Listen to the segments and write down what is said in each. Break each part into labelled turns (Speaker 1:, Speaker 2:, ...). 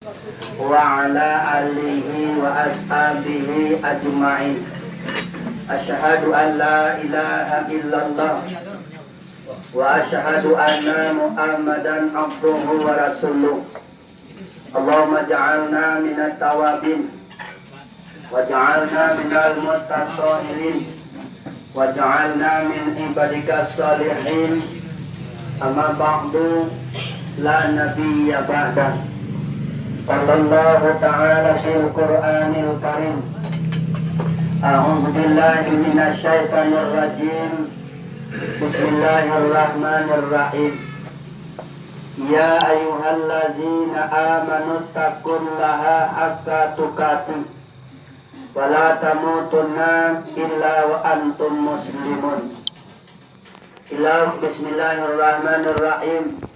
Speaker 1: wa ala alihi wa ashabihi ajma'in. Asyhadu an la ilaha illallah wa asyhadu anna Muhammadan abduhu wa rasuluh. Allahumma ja'alna minat tawabin wa ja'alna minal mutatahhirin wa ja'alna min ibadikas salihin. Amma ba'du, la nabiyya ba'da. Sallallahu ta'ala fil Qur'anil Karim. A'udzu billahi minasy syaithanir rajim. Bismillahirrahmanirrahim. Ya ayyuhallazina amanu taqullaha haqqa tuqatih wa la tamutunna illa wa antum muslimun. Bismillahirrahmanirrahim.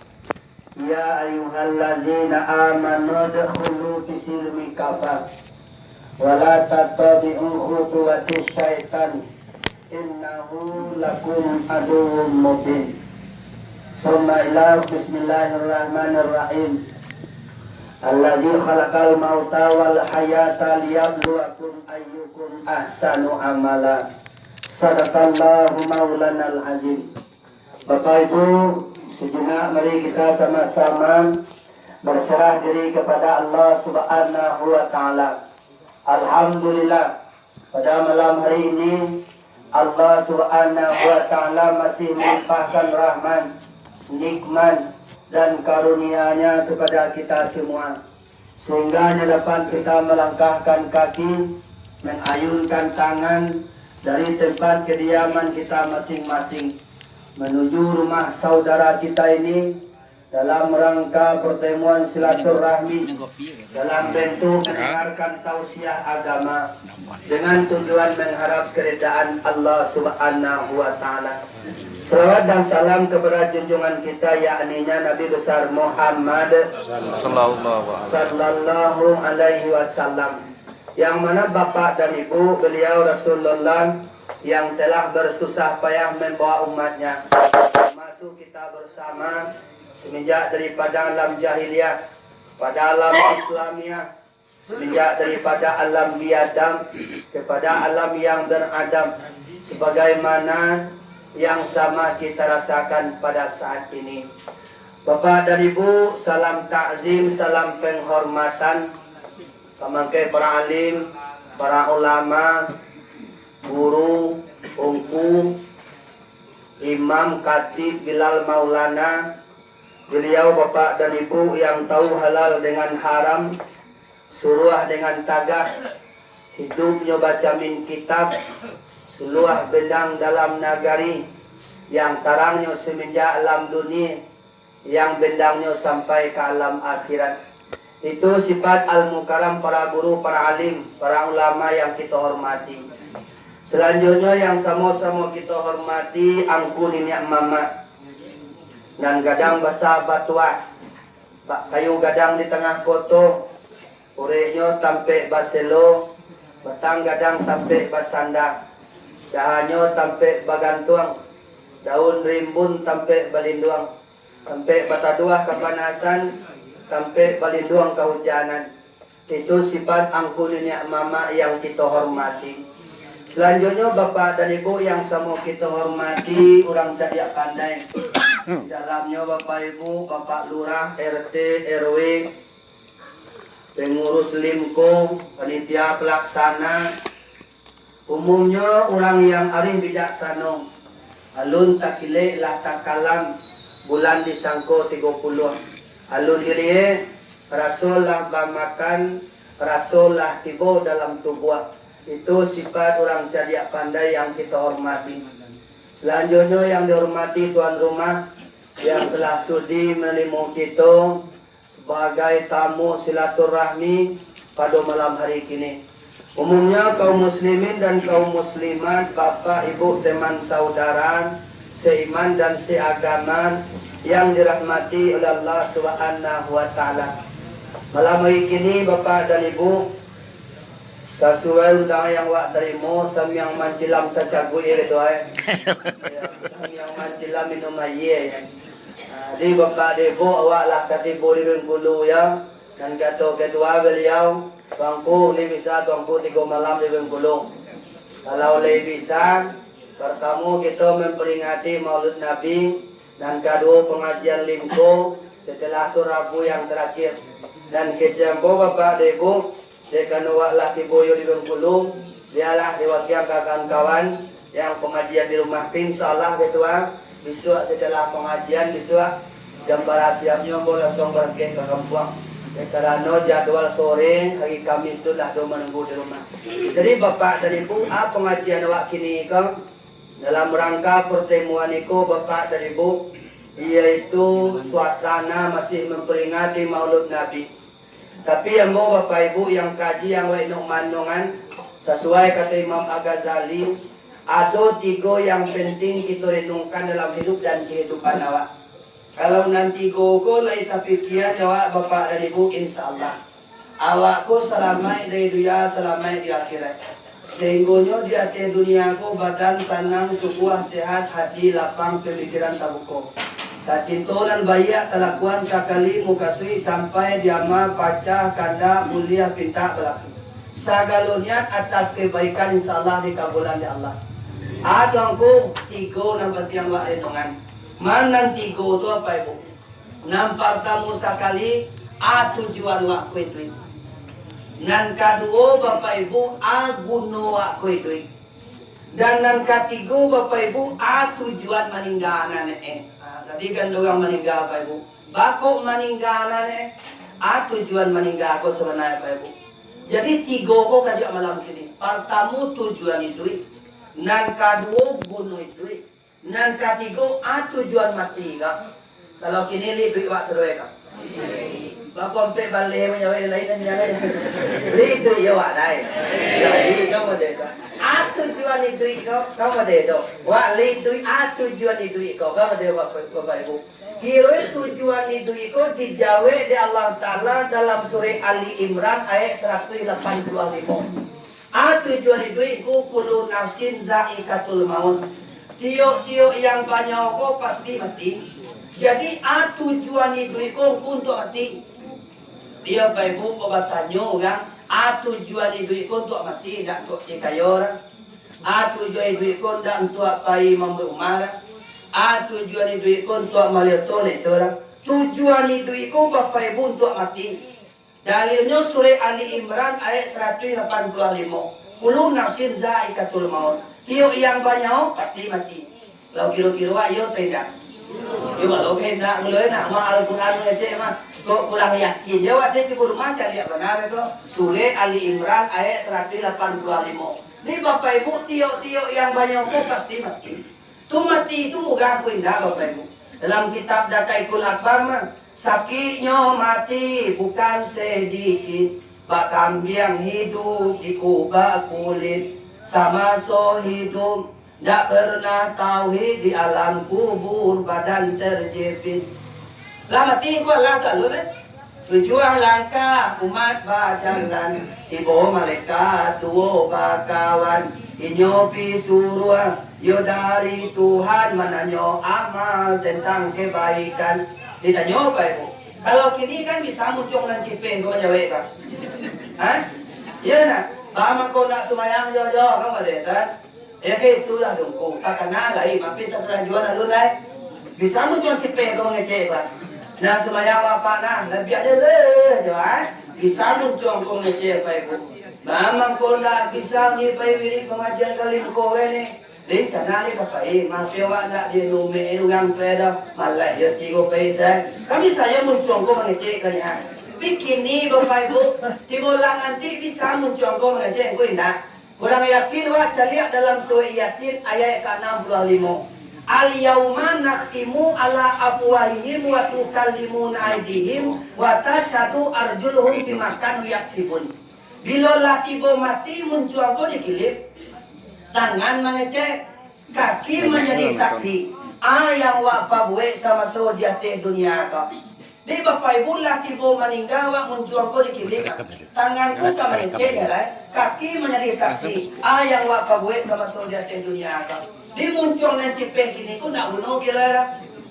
Speaker 1: Ya ayyuhallazina amanu dkhulu bisilmi kafah wa la tattabi'u khutuwatis syaitan innahu lakum aduwwun mubin. Summa ila bismillahirrahmanirrahim. Allazi khalaqal mauta wal hayata liyabluwakum ayyukum ahsanu amala. Sadaqallahu maulanal azim. Bapak Ibu, sejenak mari kita sama-sama berserah diri kepada Allah Subhanahu wa taala. Alhamdulillah, pada malam hari ini Allah Subhanahu wa taala masih melimpahkan rahmat, nikmat dan karunia-Nya kepada kita semua, sehingga dapat kita melangkahkan kaki, mengayunkan tangan dari tempat kediaman kita masing-masing menuju rumah saudara kita ini dalam rangka pertemuan silaturahmi dalam bentuk mendengarkan tausiah agama dengan tujuan mengharap keridaan Allah Subhanahu wa taala. Salawat dan salam kepada junjungan kita, yakninya Nabi besar Muhammad sallallahu alaihi wasallam, yang mana bapak dan ibu beliau Rasulullah yang telah bersusah payah membawa umatnya masuk kita bersama semenjak daripada alam jahiliyah pada alam Islamiyah, semenjak daripada alam biadam kepada alam yang beradab, sebagaimana yang sama kita rasakan pada saat ini. Bapak dan Ibu, salam takzim, salam penghormatan pamangkai para alim, para ulama, guru, ungku, imam, khatib, bilal, maulana, beliau bapak dan ibu yang tahu halal dengan haram, suruah dengan tagah, hidupnya baca min kitab, seluah bendang dalam nagari, yang tarangnya semenjak alam dunia, yang bendangnya sampai ke alam akhirat. Itu sifat al-mukaram para guru, para alim, para ulama yang kita hormati. Selanjutnya yang sama-sama kita hormati angku nenek mama dan gadang basa batuah, kayu gadang di tengah koto, ureknya tampe baselo, batang gadang tampe basanda, dahannya tampe bagantuang, daun rimbun tampe balinduang, tampe bataduah kepanasan, tampe balinduang kehujanan. Itu sifat angku nenek mama yang kita hormati. Selanjutnya bapak dan ibu yang sama kita hormati, orang cadia pandai. Dalamnya bapak ibu, bapak lurah, RT, RW, pengurus limko, panitia pelaksana. Umumnya orang yang arif bijaksana. Alun takile lah takalam, bulan disangko 30. Alun diri rasul lah bamakan, rasul lah tiba dalam tubuh. Itu sifat orang cadia pandai yang kita hormati. Selanjutnya yang dihormati tuan rumah yang telah sudi menerima kita sebagai tamu silaturahmi pada malam hari ini. Umumnya kaum muslimin dan kaum muslimat, bapak, ibu, teman, saudara, seiman dan seagama yang dirahmati oleh Allah Subhanahu wa taala. Malam hari ini bapak dan ibu, sesuai undang yang wak terima, samyang mancilam tercagui itu samyang mancilam minum air. Di bapak ibu awak lah katibu di bengkulu ya, Dan kedua beliau, tuangku li bisa, tuangku 3 malam di Bengkulu. Kalau li bisa, pertama kita memperingati Maulid Nabi, dan kedua pengajian Limko setelah itu Rabu yang terakhir. Dan kejambo Bapak dan Ibu, saya waklah Tiboyo di Bengkulu, dialah diwasikan kawan-kawan yang pengajian di rumah insyaallah ketua besok setelah pengajian besok jam siapnya boleh langsung berangkat ke kampung. Karena jadwal sore hari Kamis itu dah menunggu di rumah. Jadi Bapak dan Ibu, pengajian awak kini kan dalam rangka pertemuan itu Bapak dan Ibu, yaitu suasana masih memperingati Maulid Nabi. Tapi yang mau Bapak Ibu yang kaji yang wainung manungan sesuai kata Imam Al-Ghazali, ada 3 yang penting kita renungkan dalam hidup dan kehidupan awak. Kalau nanti gogo lai tapi kian awak Bapak dan Ibu insyaallah awakku selamat dari dunia selamat di akhirat. Sehingga di atas dunia ku badan tenang tubuh sehat hati lapang pemikiran tabuko. Kacintolan bayak kelakuan sekali mukasui sampai diama pacar kanda mulia pinta berlaku. Segalonya atas kebaikan insyaallah dikabulkan di Allah. Adangku 3 nampak yang wak renungan. Mana 3 itu apa Ibu? Nampak tamu sekali tujuan wak kue duit. Nan kedua Bapak Ibu guno wak kue duit. Dan nan ketiga Bapak Ibu tujuan meninggalan tadi kan orang meninggal Bapak Ibu. Bako meninggalan tujuan meninggal aku sebenarnya Bapak Ibu. Jadi 3 kok kajak malam ini. Pertama tujuan itu. Nan kedua guno itu. Nan ketiga tujuan mati kak. Kalau kini li duit wak sedoe kak. Bakon pe balik menjawab lain dan jangan. Li duit ya wak lain. Jadi kamu deh kak. Tujuan itu kamu deh dok. Wak li duit tujuan itu kau kamu deh Bapak Ibu. Kira tujuan itu dijawab di Allah Taala dalam surah Ali Imran ayat 185. Tujuan itu kullu nafsin zaikatul maut. Tio yang banyak kok pasti mati. Jadi tujuan itu untuk mati. Dia Bapak Ibu kau bertanya kan? Tujuan itu untuk mati tak untuk cikayor. Tujuan itu tak untuk apa memberi umar. Tujuan itu untuk melihat itu. Tujuan itu Bapak Ibu untuk mati. Dalilnya surah Ali Imran ayat 185. Kullu nafsin zaikatul maut. Tio yang banyak pasti mati. Kalau kira-kira ayo tidak. Yo kalau hendak mulai nak mau Al-Qur'an ngecek mah kok kurang yakin. Ya wasih di rumah cari apa benar itu. Surah Ali Imran ayat 185. Ini Bapak Ibu tio yang banyak kok pasti mati. Tu mati itu bukan aku indah Bapak Ibu. Dalam kitab Dakaikul Akbar mah sakitnya mati bukan sedikit. Bahkan yang hidup di kubah kulit sama so hidup tak pernah tauhid di alam kubur badan terjepit. Lah mati gua lah tak lu deh. Tujuan langkah umat berjalan ibu malaikat tuo bakawan inyopi suruh yo dari Tuhan menanyo amal tentang kebaikan. Ditanya apa Ibu? Kalau kini kan bisa muncul lancipeng kau jawab kan? Hah? Ya nak. Bama kau nak sumayang jauh-jauh kamu ada kan? Itulah dong kau. Tak kenal lagi. Mampir tak pernah jual lalu lagi. Bisa muncul lancipeng kau ngecek kan? Nah sumayang apa nah? Lebih ada le, jawab. Bisa muncul kau ngecek apa Ibu? Bama kau nak bisa ni pai wiri pengajian kali kau ni. Đến cả na đi cả phải mà phiêu ạ đã đi nụ mẹ nụ găng tuê đâu mà lại được chỉ có phải thế kami saya muncul kau mengecek kanya bikini Bapak Ibu di bulan nanti bisa muncul kau mengecek kau indah orang yakin wah caliak dalam surah Yasin ayat ke-65 al yauma nakhtimu ala afwahihim wa tukallimuna aydihim wa tashhadu arjuluhum bima kanu yaksibun bila laki bo mati muncul kau dikilip tangan mengecek, kaki menjadi saksi. Yang wak pabuek sama so di atas dunia kau. Di Bapak Ibu laki bo meninggal wak muncul kau dikilip. Tanganku kau mengecek ya, kaki menjadi saksi. Yang wak pabuek sama so di atas dunia kau. Di muncul nanti pek ini ku nak bunuh kira lah.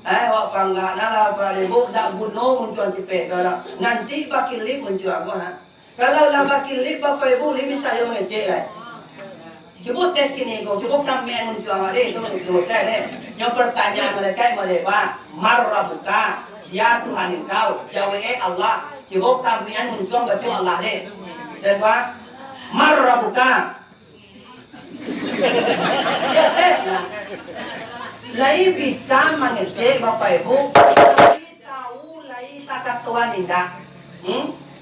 Speaker 1: Wak pangga nala paribu nak gunung mencuan cipek kalau nanti bakil lip mencuan apa? Kalau lah bakil lip bapak ibu lip bisa yang ngecek lah. Coba tes kini kau, coba sampean mencuan ada itu mencuan tes. Yang pertanyaan mereka marrabuka, siapa Tuhan engkau? Jawabnya Allah. Coba sampean mencuan baca Allah deh. Jawab marrabuka. Ya tes lah. Lai bisa mengecek bapak ibu, lai tahu lai sakat Tuhan indah,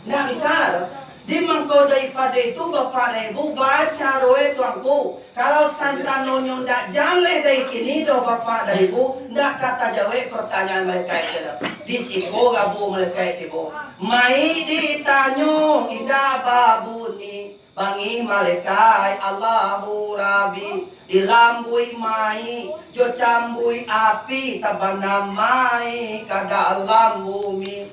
Speaker 1: nggak bisa. Di mangkau daripada itu bapak dan ibu baca roe tuanku. Kalau santano ndak jale dari kini do bapak dan ibu ndak kata jawab pertanyaan mereka itu. Di siko gabu mereka itu. Mai ditanyo indah babuni. Bangi malaikat Allahu Rabbi dilambui mai jo cambui api tabana mai ke dalam bumi.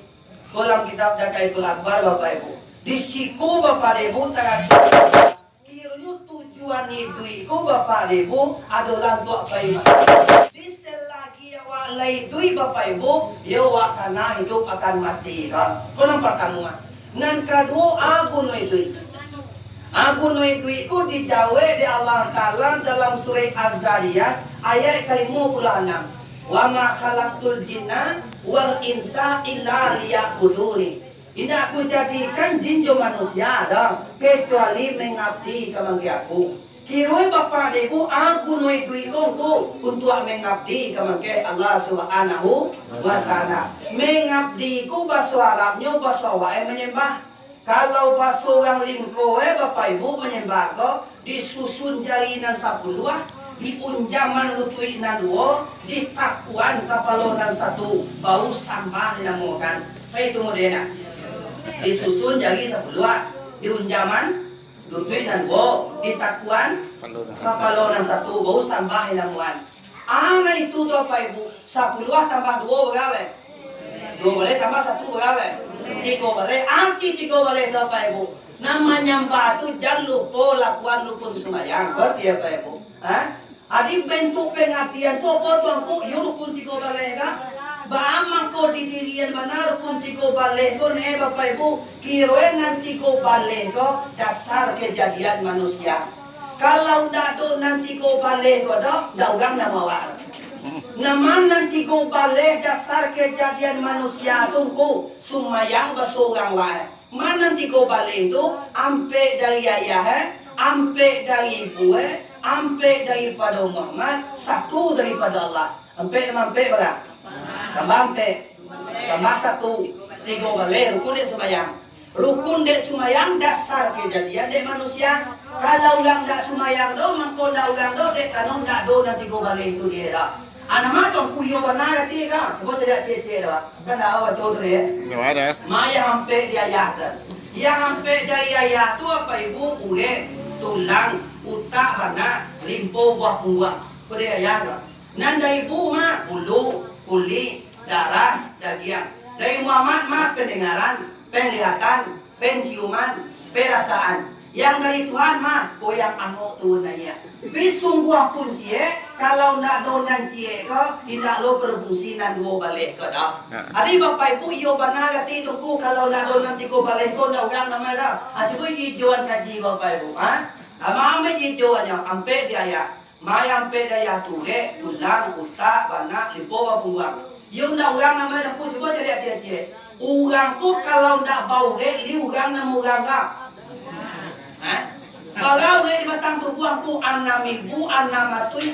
Speaker 1: Dalam kitab Jakatul Akbar bapak ibu di siku bapak ibu terakhir kiranya tujuan hidupku bapak ibu adalah untuk apa ini di selagi awak laidui bapak ibu ya awak karena hidup akan mati kan konon pertama nan kedua aku nuidui aku nuidui dijawab di Allah Ta'ala dalam surah Az-Zariyat ayat ke-56 wa ma khalaqtul jinna wal insa illa liya'buduni. Ini aku jadikan jin dan manusia dah kecuali mengabdi kepada aku. Kiroi bapak ibu aku nuidui kongku untuk mengabdi kepada Allah Subhanahu wa Ta'ala. Mengabdi ku bahasa Arabnya bahasa wae menyembah. Kalau bahasa orang lingko bapak ibu menyembah kau disusun jalinan 10 di unjaman lutui nan 2 di takuan kapalonan 1 bau sampah dinamakan. Saya itu modelnya. Disusun jari 10 di unjaman lutui nan 2 di takuan kapalonan 1 bau sampah dinamakan. Ana itu bapak ibu 10 tambah 2 berapa? 2 boleh tambah 1 berapa? 3 boleh. Arti 3 boleh bapak ibu. Namanya batu jangan lupa lakukan rukun sembahyang. Berarti apa ibu? Adik bentuk pengabdian tu apa tuanku? Yo rukun 3 boleh kan? Baamang ko di dirian mana rukun 3 boleh ko ne bapak ibu. Kiroen nanti 3 boleh ko dasar kejadian manusia. Kalau ndak do nanti 3 boleh ko dah daugang nama awak. Naman nanti ko balik dasar kejadian manusia tungku sumayang basurang wae. Man nanti ko balik itu ampe dari ayah, ampe dari ibu, ampe daripada Muhammad, satu daripada Allah. Ampe berapa? Tambah ampe, tambah 1, 3 balik rukun dek sumayang. Rukun dek sumayang dasar kejadian dek manusia. Kalau orang dak sumayang do, mangko dak orang do dek kanong dak do nanti ko balik itu dia dah. Anak matang kuyo warna ti ka, coba tidak cece dah. Kan dah awak Chaudhry ya.
Speaker 2: Ada.
Speaker 1: Maya hampe dia ayat. Yang hampe dari ayat tu apa ibu? Uge, tulang, utak, bana, limpo, buah punggung. Pada ayat. Nanda ibu mah bulu, kulit, darah, daging. Dari Muhammad mah pendengaran, penglihatan, penciuman, perasaan. Yang dari Tuhan mah koyang angok tunanya. Bisungguh pun cie, kalau nak donan cie ko, tidak lo berfungsi nan 2 balik ko dah. Adi bapak ibu iyo banaga ti tungku kalau nak donan 3 balik ko na orang nama dah. Coba hijauan kaji bapak ibu, Ama hijauannya ampe dia. Mai ampe dia tuge, tulang, utak, bana, limpo punggung. Yung na orang nama dah ku coba lihat cie. Orang ku kalau nak bau ge, li orang nama orang dah. Kalau di batang tubuhku 6.000, 666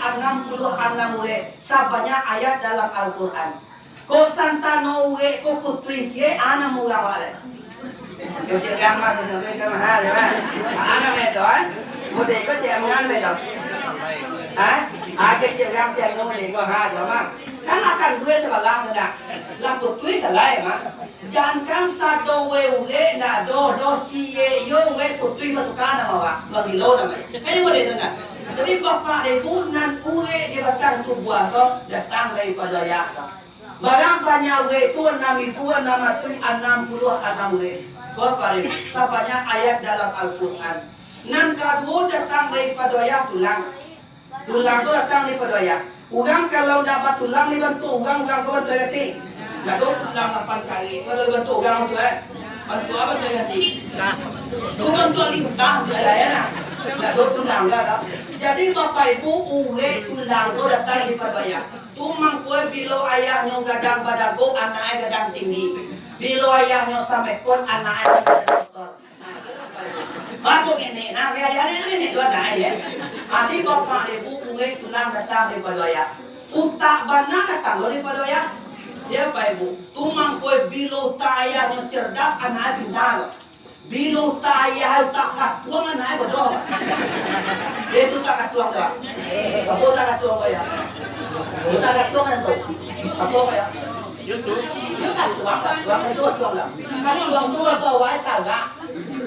Speaker 1: sabanya ayat dalam Al-Quran. Ko santano we ko kutui ke ana mula wale. Yo jangan mah nabe kan ha le ba. Ana me to mo de ko jangan ngan me to. Ake jangan siang no le ko ha jo ma. Kan akan gue sebelah dah. Lam kutui selai ma. Jangan satu we na do cie yo we kutui matukan nama wa. Magilo nama. Kayak mo de to na. Jadi bapak de punan uwe di batang tubuh ko datang daripada ya. Barang banyak we tu 6.000, 666 we. Kau paling sabanya ayat dalam Al-Quran. Nan kedua datang daripada ya tulang. Tulang tu datang daripada ya. Orang kalau dapat tulang ni bantu orang kau bantu ganti. Nak dua tulang 8 kali. Kau dah bantu orang tu bantu apa tu ganti? Tu bantu lintang tu lah ya nak. Nak dua tulang lah. Jadi bapak ibu urek tulang tu datang di Padwaya. Tu mangkoi bilo ayahnya gadang badago, anaknya gadang tinggi. Bilo ayahnya samekon, anaknya doktor. Batuk ini, nah ayah ini tu anak dia. Adi bapak ibu urek tulang datang di Padwaya. Utak bana datang dari Padwaya. Dia pak ibu, tu mangkoi bilo ayahnya cerdas, anaknya pintar. Bilo ayah tak katuang anaknya bodoh. Dia tu tak katuang dah. Apa tak katuang bayar? Tak katuang kan tu? Apa bayar? Itu. Dia kan tuang lah. Kali tuang tu pasal wai saga.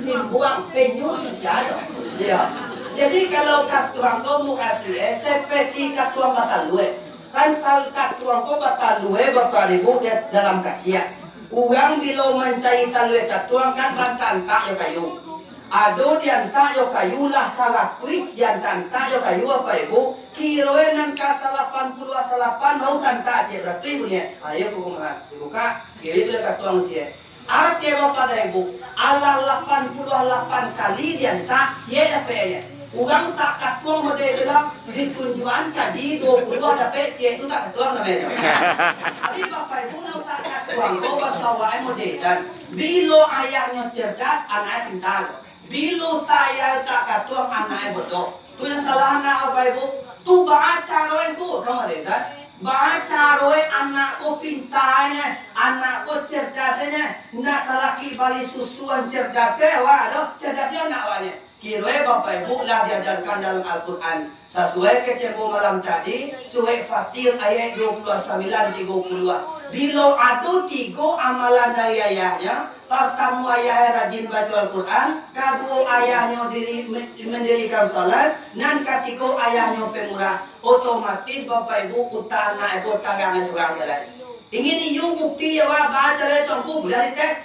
Speaker 1: Simbuang penyuh siapa? Dia. Jadi kalau katuang kau muka sih, seperti katuang batal luwe. Kan kalau katuang kau batal luwe bapak ibu dia dalam kasihan. Orang bila mencari talue katuang kan bantan tak yo kayu. Ado diantak yo kayu lah salah kuit diantak yo kayu apa ibu? Kiroe nan ka 88 mau tantak je berarti punya. Ayo kumaha? Dibuka kiri tu katuang sie. Arti apa pada ibu? Allah 88 kali diantak je dapat. Orang tak katuang model dalam ditunjuan kaji 20 dapat je itu tak katuang namanya. Tapi bapak ibu nak tak katuang kau pasawai model dan bilo ayahnya cerdas anaknya pintar. Bilo ayah tak katuang anaknya bodoh. Tu yang salah anak apa ibu? Tu baca roen tu dong ada. Baca roen anak ko pintarnya, anak ko cerdasnya. Nak lelaki bali susuan cerdas ke wah doh cerdasnya anak wanya. Kiroi bapak ibu lah diajarkan dalam Al-Quran. Sesuai kecembu malam tadi, surat Fatir ayat 29-32. Bila ada 3 amalan dari ayahnya, pertama ayahnya rajin baca Al-Quran, kedua ayahnya mendirikan salat, dan ketiga ayahnya pemurah. Otomatis bapak ibu utar anak ibu tangan seorang jalan. Ingin you bukti ya wah baca le tongku boleh dites.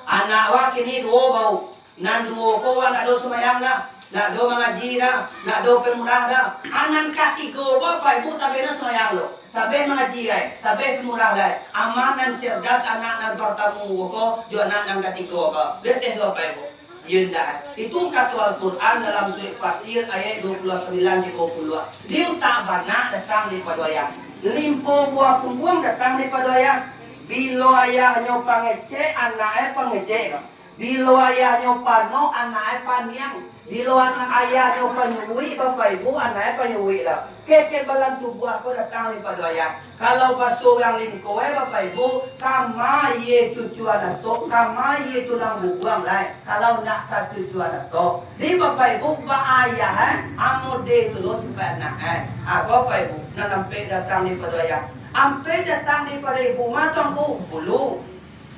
Speaker 1: Anak wah kini 2 bau. Nan duo ko nak do semayang dah, nak do mengaji dah, nak do pemurah dah. Anan katigo bapak ibu tabe na semayang lo, tabe mengaji ai, tabe pemurah lai. Amanan cerdas anak nan pertamu ko, jo anak nan katigo ko. Leteh do bapak ibu. Yunda. Itu kata Al-Quran dalam surat Fatir ayat 29-32. Dia tak banyak datang di Padwaya. Limpo buah punggung datang di Padwaya. Bila ayahnya pangece, anaknya pangece. Bila ayahnya pano, anaknya paniang. Bila anak ayahnya panyui, bapak ibu, anaknya panyui lah. Kekek balang tubuh aku datang di Padwaya. Kalau pas orang lingkoe, bapak ibu, kama ye cucu anak to, kama ye tulang buang lah. Kalau nak tak cucu anak to, di bapak ibu, ba ayah, amode tu lo sampai anak. Bapak ibu, nak sampai datang di Padwaya. Sampai datang di Padwaya ibu, matang ku, bulu,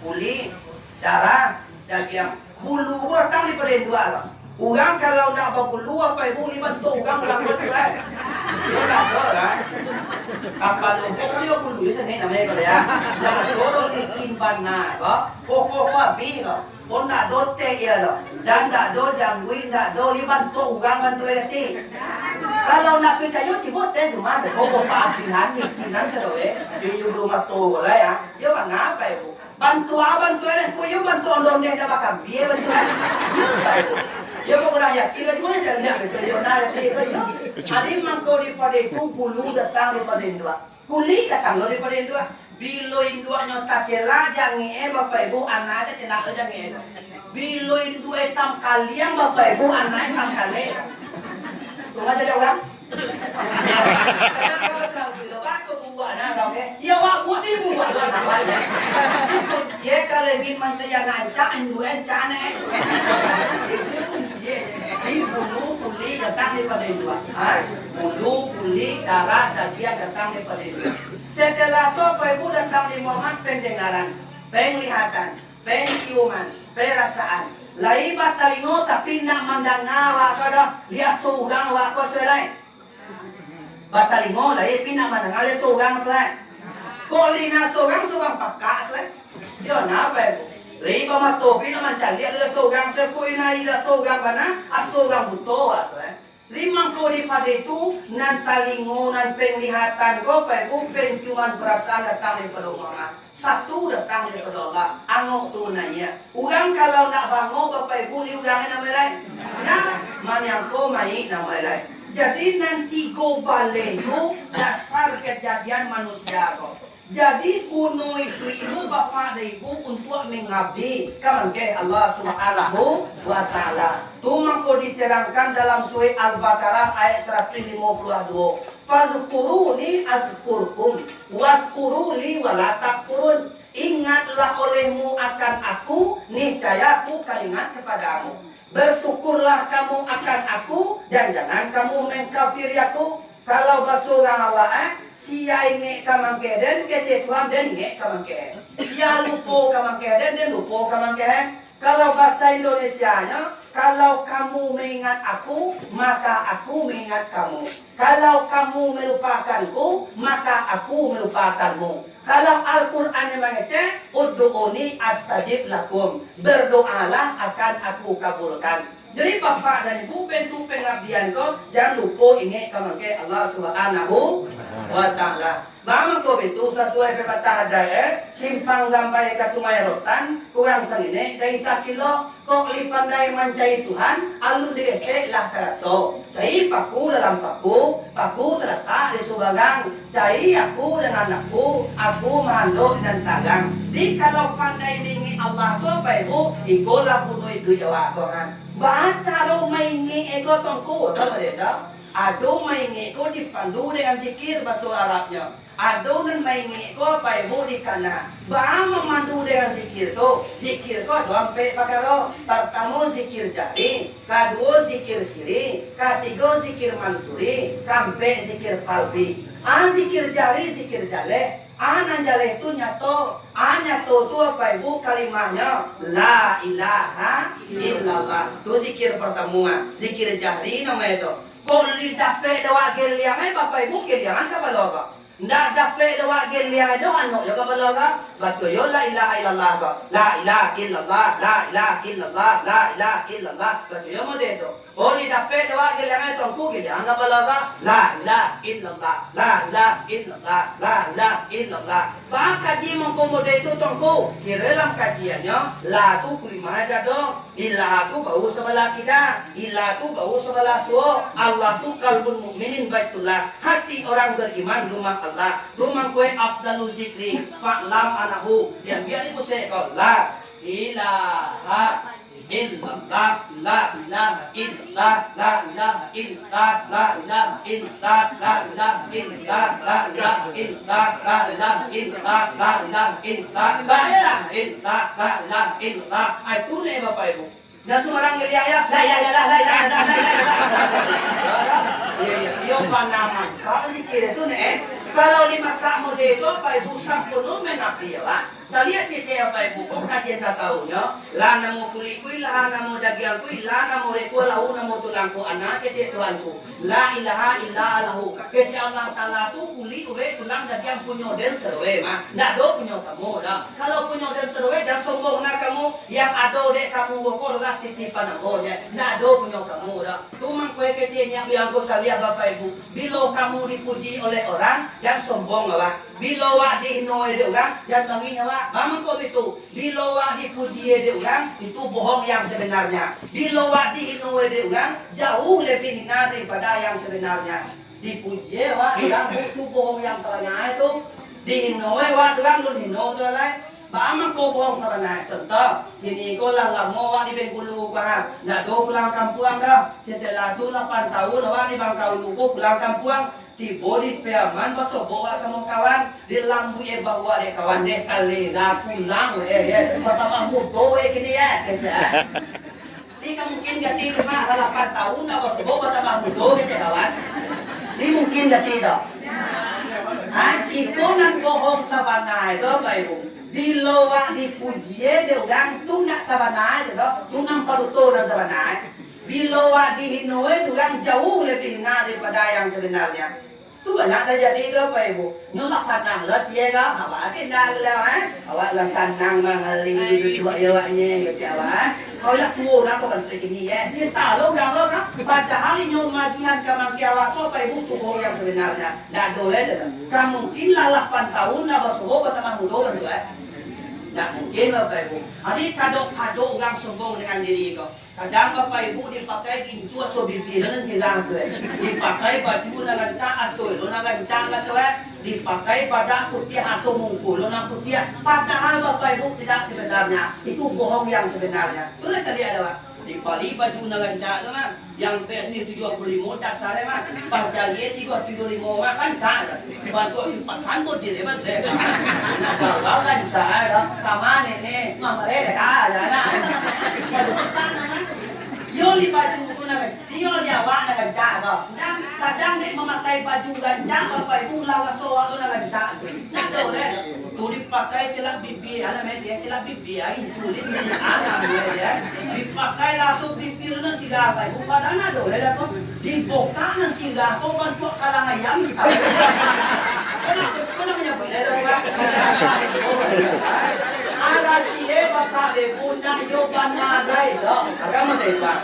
Speaker 1: kuli, darah. Daging bulu pun datang daripada dua lah. Orang kalau nak berbulu apa ibu ni bantu orang berbulu kan. Dia tak tahu lah. Apa lo dia bulu itu ni namanya kalau ya. Jangan dorong di timban nak, pokok babi kau. Pun nak dote dia lo. Dan tak do jangguin tak do dia bantu orang bantu hati. Kalau nak kita yo cibot deh cuma ada pokok babi ni sinan sedoi. Dia rumah tu lah ya. Dia mana apa ibu? Bantu abang tu ni, kuyu bantu ondong dia dah bakal biar bantu. Yo kau orang yakin lagi mana jalan dia? Yo nak yakin yo. Adi mangkau daripada itu bulu datang daripada Indua, kuli datang daripada Indua. Bilo Induanya tak celah jangan bapak ibu anak ada celah jangan. Bilo Indua hitam kalian bapak ibu anak hitam kalian. Tunggu aja orang. Ya wak buat ni buat lah. Dia kalau ingin mencari nancak, induan cana. Itu pun dia. Ini bulu kuli datang daripada indua. Bulu kuli darah daging datang daripada indua. Setelah itu Bapak Ibu datang di Muhammad pendengaran, penglihatan, penciuman, perasaan. Lai batalingo tapi nak mendengar wakada lihat seorang wakau selain. Batalingo lai pina mendengar lihat seorang selain. Kolina seorang pakak selain. Yo napa ibu? Lai pamato pina mencari lihat seorang selain. Koina lihat seorang mana? Seorang buto selain. Limang ko di pada itu nan talingunan penglihatan ko bukan cuman perasaan datang daripada Allah. Satu datang daripada Allah. Angok tu nanya. Orang kalau nak bangun bapak ibu ni orang nama lain. Nah, mana ko mai nama lain. Jadi nanti go balik tu dasar kejadian manusia ko. Jadi kuno itu bapak dan ibu untuk mengabdi kepada Allah Subhanahu wa taala. Tu mangko diterangkan dalam surah Al-Baqarah ayat 152. Fazkuruni azkurkum waskuruli wala takfurun. Ingatlah olehmu akan aku, niscaya aku akan ingat kepadamu. Bersyukurlah kamu akan aku dan jangan kamu mengkafiri aku. Kalau basurang awak Sia inge kamangkeden kece Tuhan dan inge kamangkeden. Sia lupo kamangkeden dan lupo kamangkeden. Kalau bahasa Indonesianya, kalau kamu mengingat aku, maka aku mengingat kamu. Kalau kamu melupakanku, maka aku melupakanmu. Kalau Al-Quran mengecek, ud'uni astajib lakum. Berdoalah akan aku kabulkan. Jadi bapak dan ibu bentuk pengabdian kau jangan lupa ingat kamangke Allah Subhanahu wa taala. Bang kau bentuk sesuai pepatah daya simpang sampai ke sungai rotan kurang sangine dari 1 kilo kok lipandai mancai Tuhan alun digesek lah teraso. Cai paku dalam paku terletak di subagang. Cai aku dengan aku mahanduk dan tagang. Di kalau pandai mengingat Allah tu apa ibu? Ikolah puno itu jawab Quran. Baca do maingi ego tongku, apa dia? Ado maingi ko dipandu dengan zikir bahasa Arabnya. Ado nan maingi ko apa ibu dikana. Ba memandu dengan zikir ko. Zikir ko do ampe pakaro. Pertama zikir jari, kedua zikir siri, ketiga zikir mansuri, sampai zikir palbi. Zikir jari, zikir jale. Anan jale itu nyato. Nyato itu apa ibu kalimahnya la ilaha illallah. Itu zikir pertama. Zikir jari nama itu. Kok dapat dawak geliang bapak ibu geliangan ke baloga. Ndak dapat dawak geliang itu anu juga baloga. Betul yo la ilaha illallah ko. La ilaha illallah, la ilaha illallah, la ilaha illallah. Betul yo mode itu. Oh di dapat dawak geliang itu ku geliang ke baloga. La ilaha illallah, la ilaha illallah, la ilaha illallah. Ba kaji mengkomodo itu tongku. Kira dalam kajiannya la tu kulimah aja dong. Ilah tu bau sebelah kita, ilah tu bau sebelah suo. Allah tu kalbun mukminin baitullah. Hati orang beriman rumah Allah. Rumah kue afdalu zikri. Fa'lam anahu. Yang biar itu saya kau la ilaha illallah, la ilaha illallah, la ilaha illallah, la ilaha illallah, la ilaha illallah, la ilaha illallah, la ilaha illallah, la ilaha illallah, la ilaha illallah, la ilaha illallah. Itu nih bapak ibu. Dan semua orang geliang ya, la ilaha illallah, la ilaha illallah, la ilaha illallah. Yo panaman. Kalau dikira itu nih, kalau lima sak mode itu apa ibu sampun menapi ya pak. Kita lihat cici apa ibu, kok kajian tasawufnya, lah namo kulikui, lah namo dagingku, lah namo reku, lahu namo tulangku, anak cici Tuhanku, la ilaha illallahu. Kece Allah Taala tu kulit ure tulang daging punya dan serwe mah, ndak do punya kamu dah. Kalau punya dan serwe jangan sombong nak kamu, yang ada dek kamu bokor lah titipan aku je, ndak do punya kamu dah. Tu mang kue kece yang aku salia bapak ibu, bila kamu dipuji oleh orang, jangan sombong lah. Bila wak dihinoi dia orang, jangan bangi wak. Mama kau itu, bila wak dipuji dia orang, itu bohong yang sebenarnya. Bila wak dihinoi dia orang, jauh lebih hina daripada yang sebenarnya. Dipuji wak orang, itu bohong yang sebenarnya itu. Dihinoi wak orang, lu hinoi tu lain. Mama kau bohong sebenarnya. Contoh, kini kau lah lama wak di Bengkulu kan. Nak do pulang kampung dah. Setelah tu 8 tahun wak di Bangkau Luku pulang kampung. Tiba di Piaman, besok bawa sama kawan, di lambu bawa deh kawan deh kali nak pulang pertama muto gini ya. Ini kan mungkin gak tidak mah 8 tahun nak besok pertama muto kawan. Ini mungkin gak tidak. Itu nan bohong sabana itu apa ibu? Di luar dipuji dia orang tu nak sabana itu, tu nampak betul nak sabana. Di luar dihinoi orang jauh lebih hina daripada yang sebenarnya. Tu banyak terjadi ke Bapak Ibu. Nyolah sanang lah dia ke, awak tidak lah awak lah sanang mengaling itu awaknya gitu awak. Kau nak tua nak kau bantu ini ya. Dia tahu yang lo kan. Padahal ini majian kamu awak tu Bapak Ibu tu yang sebenarnya. Dah boleh dah. Kamu mungkin lah 8 tahun lah basuh kau teman muda kan tu tak mungkin Bapak Ibu. Ini kado orang sombong dengan diri kau. Kadang Bapak Ibu dipakai gincu atau bibir dengan silang suai. Dipakai baju dengan cak atau dengan cak suai. Dipakai pada putih atau mungkul dengan putih. Padahal Bapak Ibu tidak sebenarnya. Itu bohong yang sebenarnya. Boleh kali ada Pak? Dipali baju dengan cak tu kan. Yang teknis 75 dasarnya kan. Pajali 35 kan cak. Bantu si pasan pun diri bantai kan. Kalau kan cak sama nenek. Mama reda kan. Yo li baju itu nak, dia li awak nak gancang kau. Kadang dia memakai baju gancang, Bapak Ibu lawas soal tu nak gancang. Nak tahu le, tu dipakai celak bibi, anak dia celak bibi, hari tu dia anak dia, dipakai lasuk bibir nak sigar Bapak Ibu. Padahal nak tahu le tu, dibuka nak sigar tu bantu kalang ayam. Kenapa menyebut le tu Pak? Ada dia Bapak Ibu nak yo panadai loh. Agama dewa.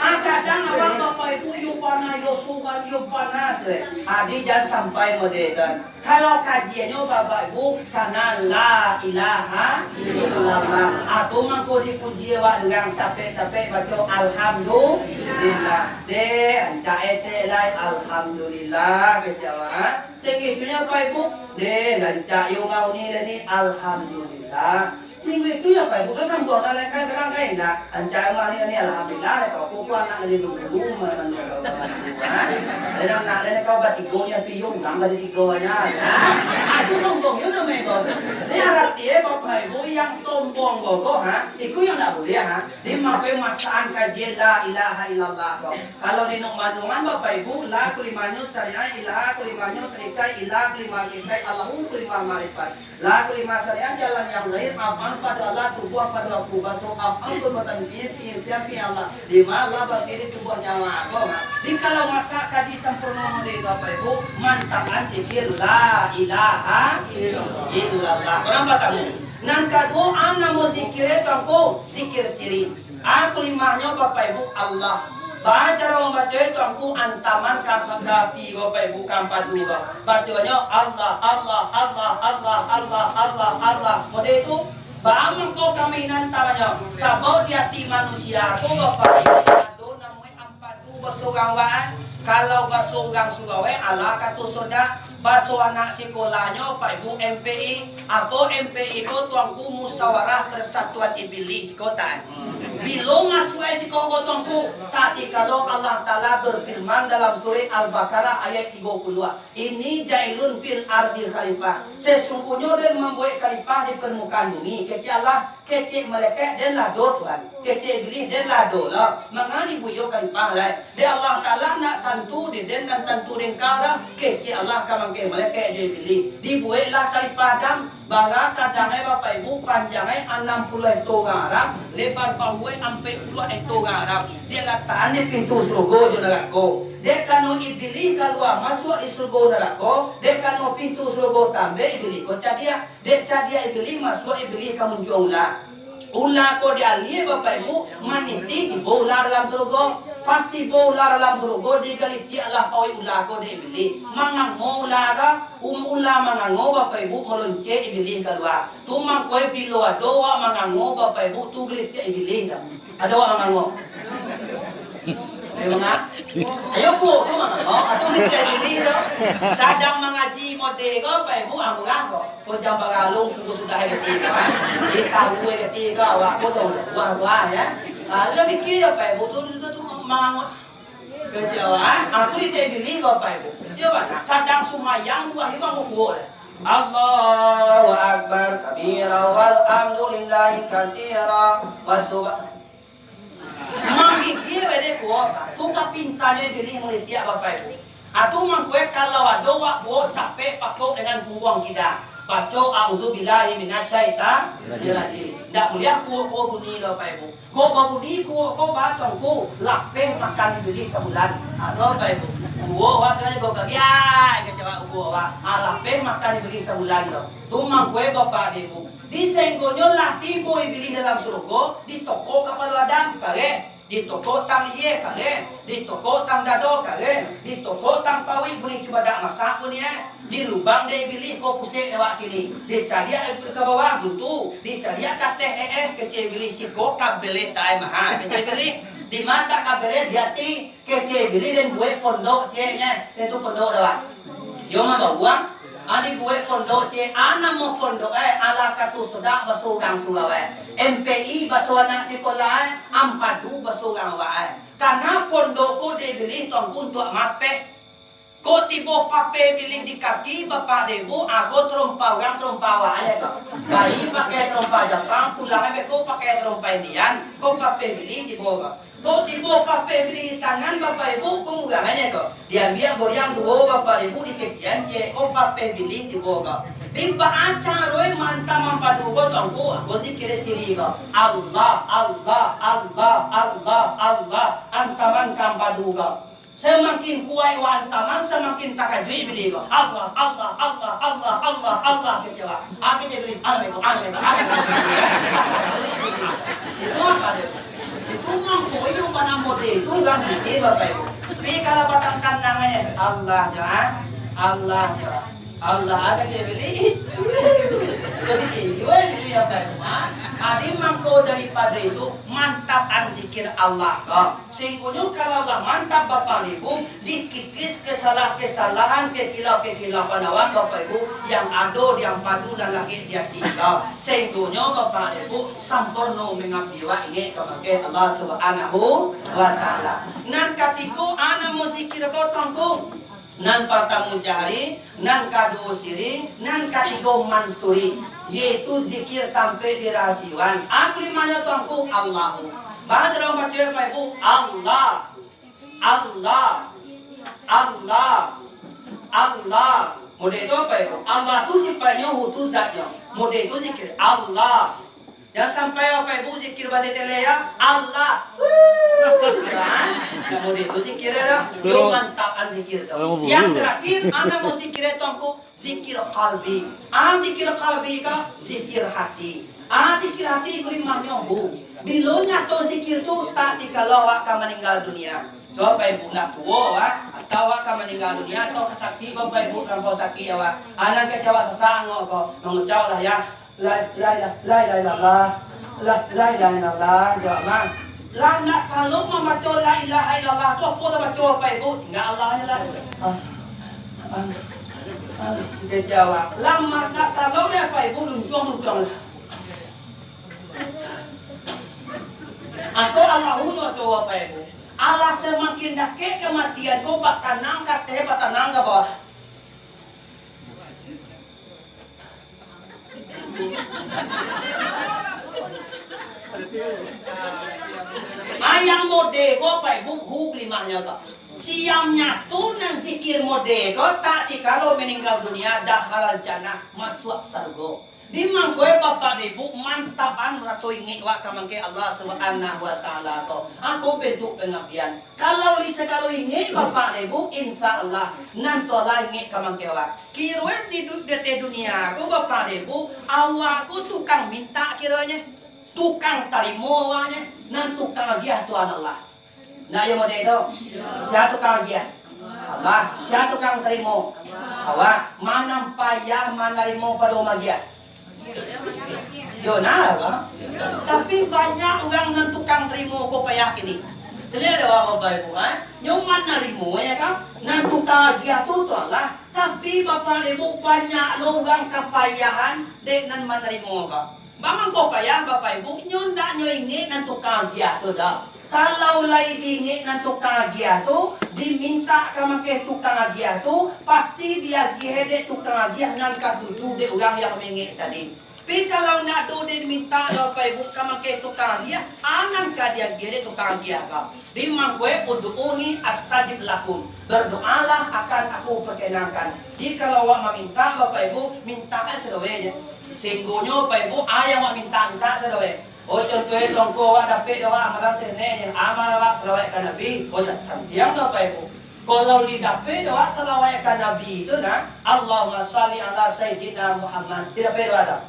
Speaker 1: Kadang abang Bapak Ibu yo panai yo suka yo panas le. Adi jangan sampai modekan. Kalau kajiannya Bapak Ibu karena la ilaha illallah. Atau mangko dipuji wa dengan capek-capek baca alhamdulillah. De anca ete lai alhamdulillah kejawaan. Segitunya Bapak Ibu. De anca yo mau ni alhamdulillah. Sehingga itu ya Pak Ibu kan sambung lah kan kain nak anca mah ni alhamdulillah kau kuat nak jadi dulu mana nak kau batigonya piung nang batigonya itu sombong itu namanya dia artinya Bapak Ibu yang sombong kok itu yang tak boleh dia makai masaan kajian la ilaha illallah kalau di numan Bapak Ibu la kulimanyu syariah ilaha kulimanyu terikai ilah kulimanyikai Allahu kulimah marifat la kulimah syariah jalan yang lain apa pada Allah tubuh pada aku basuh apa perbuatan ini siapa Allah di mana bagi tubuh nyawa kau di kalau masa kaji sempurna dari Bapak Ibu mantapkan zikir la ilaha illallah kenapa kamu nan kedua anak mau zikirnya kamu zikir siri aku limahnya Bapak Ibu Allah cara membaca itu aku antaman kampati Bapak Ibu kampadu bacanya Allah Allah Allah Allah Allah Allah Allah mode itu Bang kau kami nantaranya sabau di hati manusia kau Bapak Ibu namanya ampadu basorang waan kalau basorang Surabaya ala katu soda baso anak sekolahnya Pak Ibu MPI apa MPI itu tuangku musyawarah persatuan iblis kota Bilo masuk si kau tuangku tadi kalau Allah Ta'ala berfirman dalam surah Al-Baqarah ayat 32 ini jailun fil ardi khalifah sesungguhnya dia membuat khalifah di permukaan bumi kecil Allah kecil mereka dan lado Tuhan kecil iblis dan lado lah mengani buyuk khalifah lah dia Allah Ta'ala nak tentu di dan tentu ringkau dah kecil Allah kamang ke mereka dia iblis dibuatlah khalifah Adam barat kadangnya Bapak Ibu panjangnya 60 hektar Arab lebar bahunya sampai 10 hektar Arab dia letakkan di pintu surga je neraka dia kalau iblis keluar masuk di surga neraka dia kalau pintu surga tambah iblis kau cadia dia cadia iblis masuk iblis kamu jual ular kau dia lihat Bapak Ibu maniti di bola dalam surga pasti bola dalam surga digaliti Allah kau ular kau dia iblis mangango ular ular mangango Bapak Ibu melonce iblis keluar tu mangkoi bilo doa mangango Bapak Ibu tu galiti iblis ada orang mangango memang ayo po tu mangango atau galiti iblis tu sadang mengaji mode kau Bapak Ibu amurang kau jam bagalung tu sudah galiti kau dia tahu galiti kau awak kau tu wah ya ada mikir Bapak Ibu tu mangango kejauhan aku ditebili Bapak Ibu dia baca sadang sumayang wah itu aku buat Allahu Akbar kabira walhamdulillahi katsira wasubhan mangiti wede ko tu kapintane diri muliti Bapak Ibu atu mangkue kalau ada wak buat capek pakok dengan buang kita baca auzubillahi minasyaitonirrajim ndak boleh aku bunyi Bapak Ibu kau bunyi kau batang lapeng makan iblis sebulan atau Bapak Ibu gua wasanya gua bagi kecewa tongko awak. Alape makan dibeli sebulan tu. Tumang gue bapak ibu. Di senggonyo lah tibo dibeli dalam surga. Di toko kapal ladang kare. Di toko tang iye kare. Di toko tang dado kare. Di toko tang pawit boleh cuba dak masak pun ya. Di lubang dia pilih kau pusing lewat kini. Dia cari ke bawah gitu. Dia cari kata kecil pilih si kau kabel tak mahal. Kecil pilih di mata kabel dia ti kecil pilih dan buat pondok ceknya. Itu pondok dah. Yo mah bawa. Ani buat pondok cek. Anak mau pondok ala katu sudah basugang sugawe. MPI basuanak sekolah ampadu basugang wae. Karena pondokku dia pilih tongkun untuk mapeh. Kau tiba pape pilih di kaki bapak debu, aku terompa orang terompa wahai kau. Bayi pakai terompa Jepang, pulang kau pakai terompa Indian, kau pape pilih di bawah. Kau tiba pape pilih di tangan bapak ibu, kau mudah aja kau. Dia biar goyang dua bapak ibu di kecian cie, kau pape pilih di bawah. Di baca roy mantap mampadu kau tongku, kau zikir siri kau. Allah, Allah, Allah, Allah, Allah, antaman kampadu kau. Semakin kuat wantaman, semakin takajui beli kau. Allah, Allah, Allah, Allah, Allah, Allah kecewa. Aku jadi beli, amin, amin, amin. Itu apa dia? Itu mampu itu mana model itu kan sih bapak ibu. Tapi kalau batang tandangannya Allah jangan, Allah jangan. Allah ada dia beli. Posisi gue beli apa itu? Adi mangko daripada itu mantap zikir Allah kau. Sehingga kalau Allah mantap bapak ibu dikikis kesalahan kekilau panawan bapak ibu yang ado yang padu dan lagi dia tinggal. Sehingga bapak ibu sampurno mengapiwa ini kepada Allah Subhanahu wa Ta'ala. Nan katiku anak mau zikir kau tanggung. Nan pertama jari, nan kado siri, nan katigo mansuri. Yaitu zikir tampil di rahasiwan. Aku limanya tuangku Allahu. Bahasa orang baca apa ibu? Allah, Allah, Allah, Allah. Model itu apa ibu? Allah itu sifatnya hutu zatnya. Model itu zikir Allah. Jangan sampai apa ibu zikir pada telea Allah. Yang model itu zikir ada. Yang mantapkan zikir itu. Yang terakhir, anda mau zikir itu aku zikir kalbi. Zikir kalbi ka zikir hati. Zikir hati kurimahnya bu. Bilonya to zikir tu tak dikalau wak meninggal dunia. So apa ibu nak tua atau wak meninggal dunia atau kesakti bapak ibu lampau sakit awak. Anak kecewa sesang kau mengucap lah ya. La ilaha illallah jamaah. La nak kalau membaca la ilaha illallah tu apa dah baca apa ibu? Tinggal Allah aja lah. Dia jawab. Lama nak kalau ni apa ibu luncung. Atau Allah hunu atau apa ibu? Allah semakin dekat kematian kau batanang kata batanang ke bawah. Ayam mode ko pai buku limahnya kau. Siamnya tu nang zikir mode ko tak dikalau meninggal dunia dah halal jannah masuk surga. Di mangkoi bapak ibu mantapan rasoi ngik wak kamangke Allah Subhanahu wa Ta'ala ko. Aku bentuk pengapian. Kalau li sekalo ingin bapak ibu insyaallah nantola ngik kamangke wak. Kiruen di dunia ko bapak ibu awakku tukang minta kiranya. Tukang tarimo wanya nan tukang agiah Tuhan Allah. Nah ya model itu. Siapa tukang agiah? Allah. Siapa tukang tarimo? Awak. Mana payah mana tarimo pada umagiah? Yona lah. Tapi banyak orang yang tukang terima kau payah kini. Jadi ada bapak ibu yang mana terima ya kan? Nan tukang dia tu lah. Tapi bapak ibu banyak orang kepayahan dek nan menerima kau. Bang kau payah bapak ibu nyon tak nyoingit nan tukang dia tu dah. Kalau lagi diingit nan tukang agiah tu, diminta ke makai tukang agiah tu, pasti dia gihedek tukang agiah nan katuju de orang yang mengingit tadi. Tapi kalau nak do dia minta bapak ibu ke makai tukang agiah, anan ka dia gihedek tukang agiah kau. Di mangkwe ud'uni astajib lakum. Berdoalah akan aku perkenankan. Di kalau awak meminta bapak ibu, minta sedowe je. Sehinggunya bapak ibu ayah awak minta sedowe. Oh contohnya tongko awak dapat awak amalan senenya, amalan awak selawat ke Nabi. Oh jangan santiang tu apa ibu? Kalau lidape doa selawat ke Nabi itu nah, Allahumma salli ala Sayyidina Muhammad. Tidak perlu ada.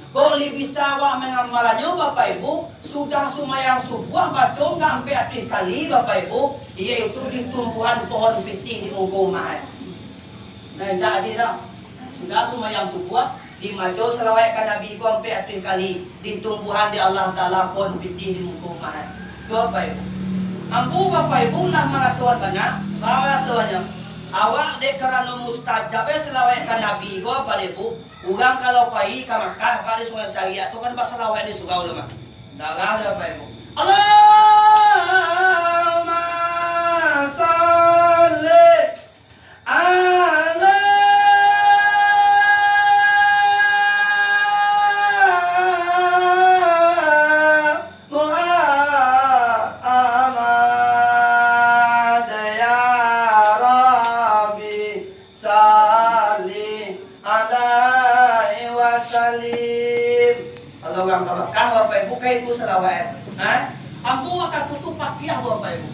Speaker 1: Kalau bisa awak mengamalnya Bapak Ibu, sudah sumayang subuh baca enggak sampai hati kali Bapak Ibu, yaitu di tumbuhan pohon piti di muka rumah. Nah jadi dah, sudah sumayang subuh, di maco selawat ke Nabi ku sampai hati kali, di tumbuhan di Allah Ta'ala pohon piti di muka rumah. Itu Bapak Ibu. Ampu Bapak Ibu nak mengasuhan banyak, mengasuhannya. Awak dek kerana mustajab selawat ke Nabi ku Bapak Ibu. Orang kalau pergi ke Makkah, pada semua syariat tu kan pasal awak di surau lama. Darah ada Bapak Ibu. Allahumma salli ala Muhammad ya Rabbi salli alaihi wasallim. Kalau orang ke Makkah Bapak Ibu kayak itu selawat. Ambu akan tutup pakiah Bapak Ibu.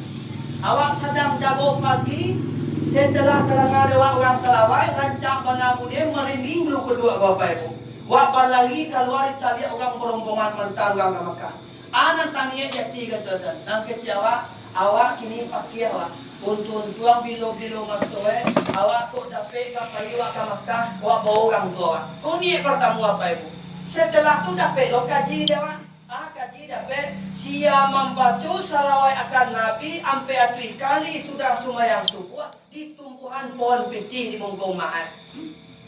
Speaker 1: Awak sedang jago pagi, setelah terang lewat orang selawat, rancang penabunnya merinding dulu kedua Bapak Ibu. Wapal lagi keluar dicari orang berombongan mentah orang ke Makkah. Anak tanya jati kata dan kecewa awak kini pakiah awak. Untuk tuang bilo-bilo masuk awak kok dapat kapai awak ke Makkah, awak bawa orang tua. Kau ni pertama Bapak Ibu. Setelah tu dapat lo kaji dia awak. Kaji dapat sia membaca salawat akan Nabi sampai atui kali sudah sumayang subuh di tumbuhan pohon piti di muka rumah.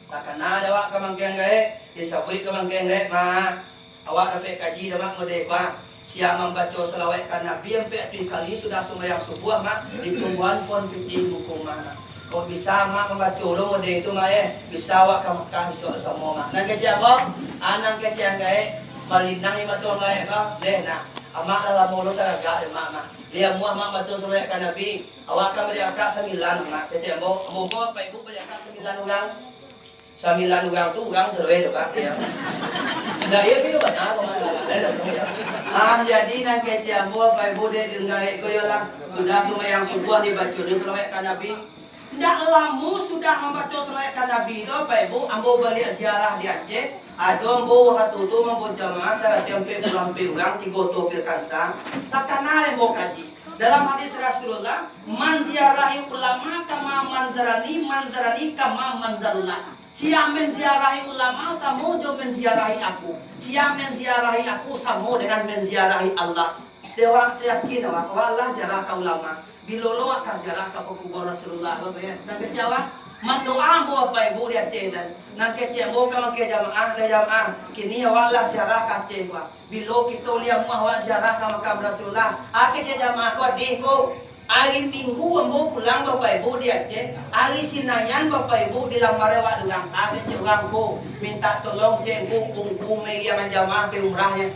Speaker 1: Takkan ada awak kemangkian gae, disabui kemangkian gae mah. Awak dapat kaji dah mak merdeka. Sia membaca salawat akan Nabi sampai atui kali sudah sumayang subuh mak di tumbuhan pohon piti di muka rumah. Kau bisa mak membaca lo mode itu mak bisa awak ke Makkah besok semua mak. Nang kerja apa? Anak kerja gae. Malindang lima tuan lain kah? Leh nak. Amak dalam mulut teragak de mak. Dia muah mak betul sampai ke Nabi. Awak akan beri akak 9 mak. Kecil ambo Pak Ibu beri akak 9 orang. 9 orang tu orang terweh tu pak ya. Dah ia dia banyak kemana? Jadi nang kecil ambo Pak Ibu dia dengar koyolah. Sudah semua yang subuh dibaca ni sampai ke Nabi. Tidak lama sudah membaca selawat ke Nabi itu Pak Ibu, ambo balik ziarah di Aceh. Ada ambo waktu itu membaca jamaah salat sampai pulang orang 3 topir kansa. Tak kenal ambo kaji. Dalam hadis Rasulullah, man ziarahi ulama kama manzarani kama manzarullah. Siapa menziarahi ulama sama jo menziarahi aku. Siapa menziarahi aku sama dengan menziarahi Allah. Dewa yakin bahwa Allah ziarah ke ulama. Bilolo akan ziarah ke kubur Rasulullah dan kecewa mendoa Bapak Ibu dia cedan nan kecewa kalau ke jamaah kini Allah ziarah ke cewa bilo kita lihat muah ziarah ke makam Rasulullah ke jamaah ko deko hari Minggu ambo pulang Bapak Ibu dia Aceh hari Sinayan Bapak Ibu di lamar wak dengan ke orang ko minta tolong cengku kungku media menjamaah ke umrahnya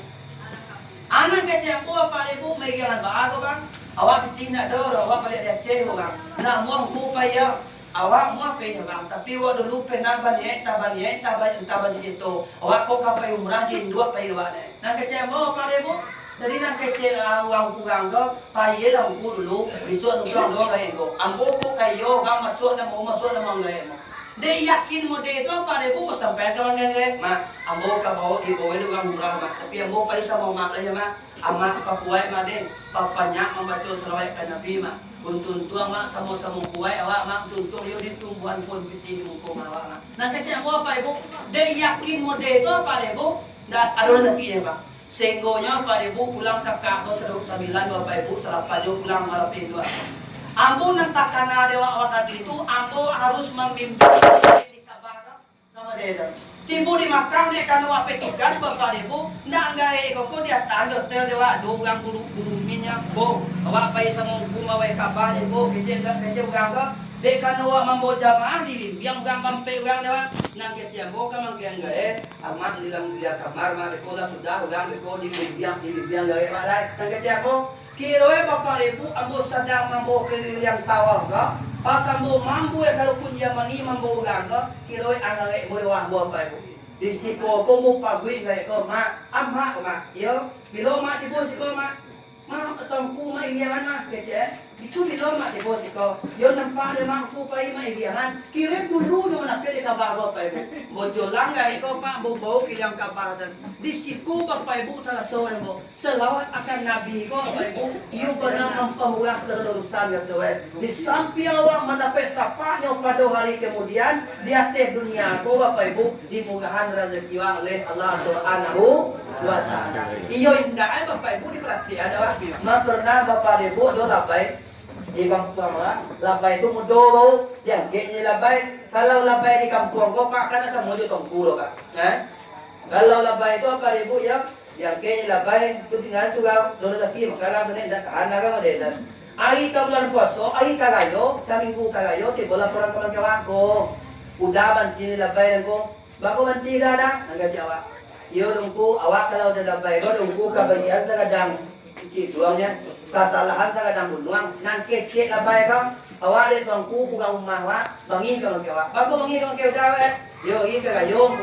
Speaker 1: anak kecil Bapak Ibu media menjamaah bang awak tidak tahu awak balik dari Aceh orang. Nak muang ku payah awak muang payah bang. Tapi awak dulu pernah banyak taban itu. Awak kau kapai umrah di dua payah awak ni. Nak kecil mau apa demo? Jadi nak kecil uang kurang kau payah dah aku dulu. Besok nak pulang dua kali kau. Ambo kau kayo bang masuk nama gaya. Dia yakin mode itu apa demo sampai ke mana gaya? Mak ambo kau bawa ibu itu orang umrah mak. Tapi ambo payah sama mak aja mak. Amak papuai made papanya membaca selawat ke Nabi mak untuk tuang mak sama-sama kuai awak mak tuntung yo di tumbuhan pun piti di muka awak mak nah kecil apa Ibu dia yakin mode itu apa Ibu dan ada rezeki ya Pak sehinggonya apa Ibu pulang kakak atau seduk 9 Bapak Ibu selapan yo pulang malapin 2 ambo nanti karena dewa waktu itu ambo harus membimbing di kabar nama dia timbul di Makkah ni kan awak petugas Bapak Ibu ndak ngai kau dia tanda hotel dewa dua orang guru minyak bo awak pai sama guru awak kabar ni bo kecil orang ke dek kan awak membawa jamaah di biang orang mampe orang dewa nang kecil bo kan mangke ngai amat dalam dia kamar mak sekolah sudah orang ko di biang gaya malai nang kecil bo kira Bapak Ibu ambo sedang membawa keliling tawaf ke pas ambo mampu kalau pun zaman ni mampu orang ke kira anak boleh wah Bapak Ibu di situ pun pagui gaya ke mak amha mak yo bila mak di bos ke mak atau ku mak ini mak kece Itu di loma di bos iko. Yo nampak de mangku pai mai diahan. Kire dulu yo nak pede kabar go pai bu. Bojo langga iko pak bu bau ki yang kabar dan. Di siku pak pai bu tala soe bu. Selawat akan nabi ko pai bu. Yo pernah mempermudah kelulusan ya soe. Di samping awak mendapat sapanya pada hari kemudian di atas dunia ko pai bu dimurahan rezeki oleh Allah Subhanahu wa taala. Iyo indah ai bapak ibu diperhatikan adalah ma pernah bapak ibu do labai di kampung labai itu mudo yang kini labai kalau labai di kampung kau pak karena sama mudo tongku loh kak kalau labai itu apa ibu yang kini labai itu tinggal suka do rezeki makanya tu ni dah anak kan ada dan ai ka bulan puasa ai kalayo saminggu kalayo di bola perang kawan ko udah banti labai ko bako banti dah angkat jawab. Yo dongku awak kalau udah dapat ego dongku kabarian sakadang cik duangnya kesalahan sakadang bunuang nan kecek dapat ego awak le dongku pugang rumah awak bangi kalau kewak bagus bangi kalau kewak dawe yo ini kagayong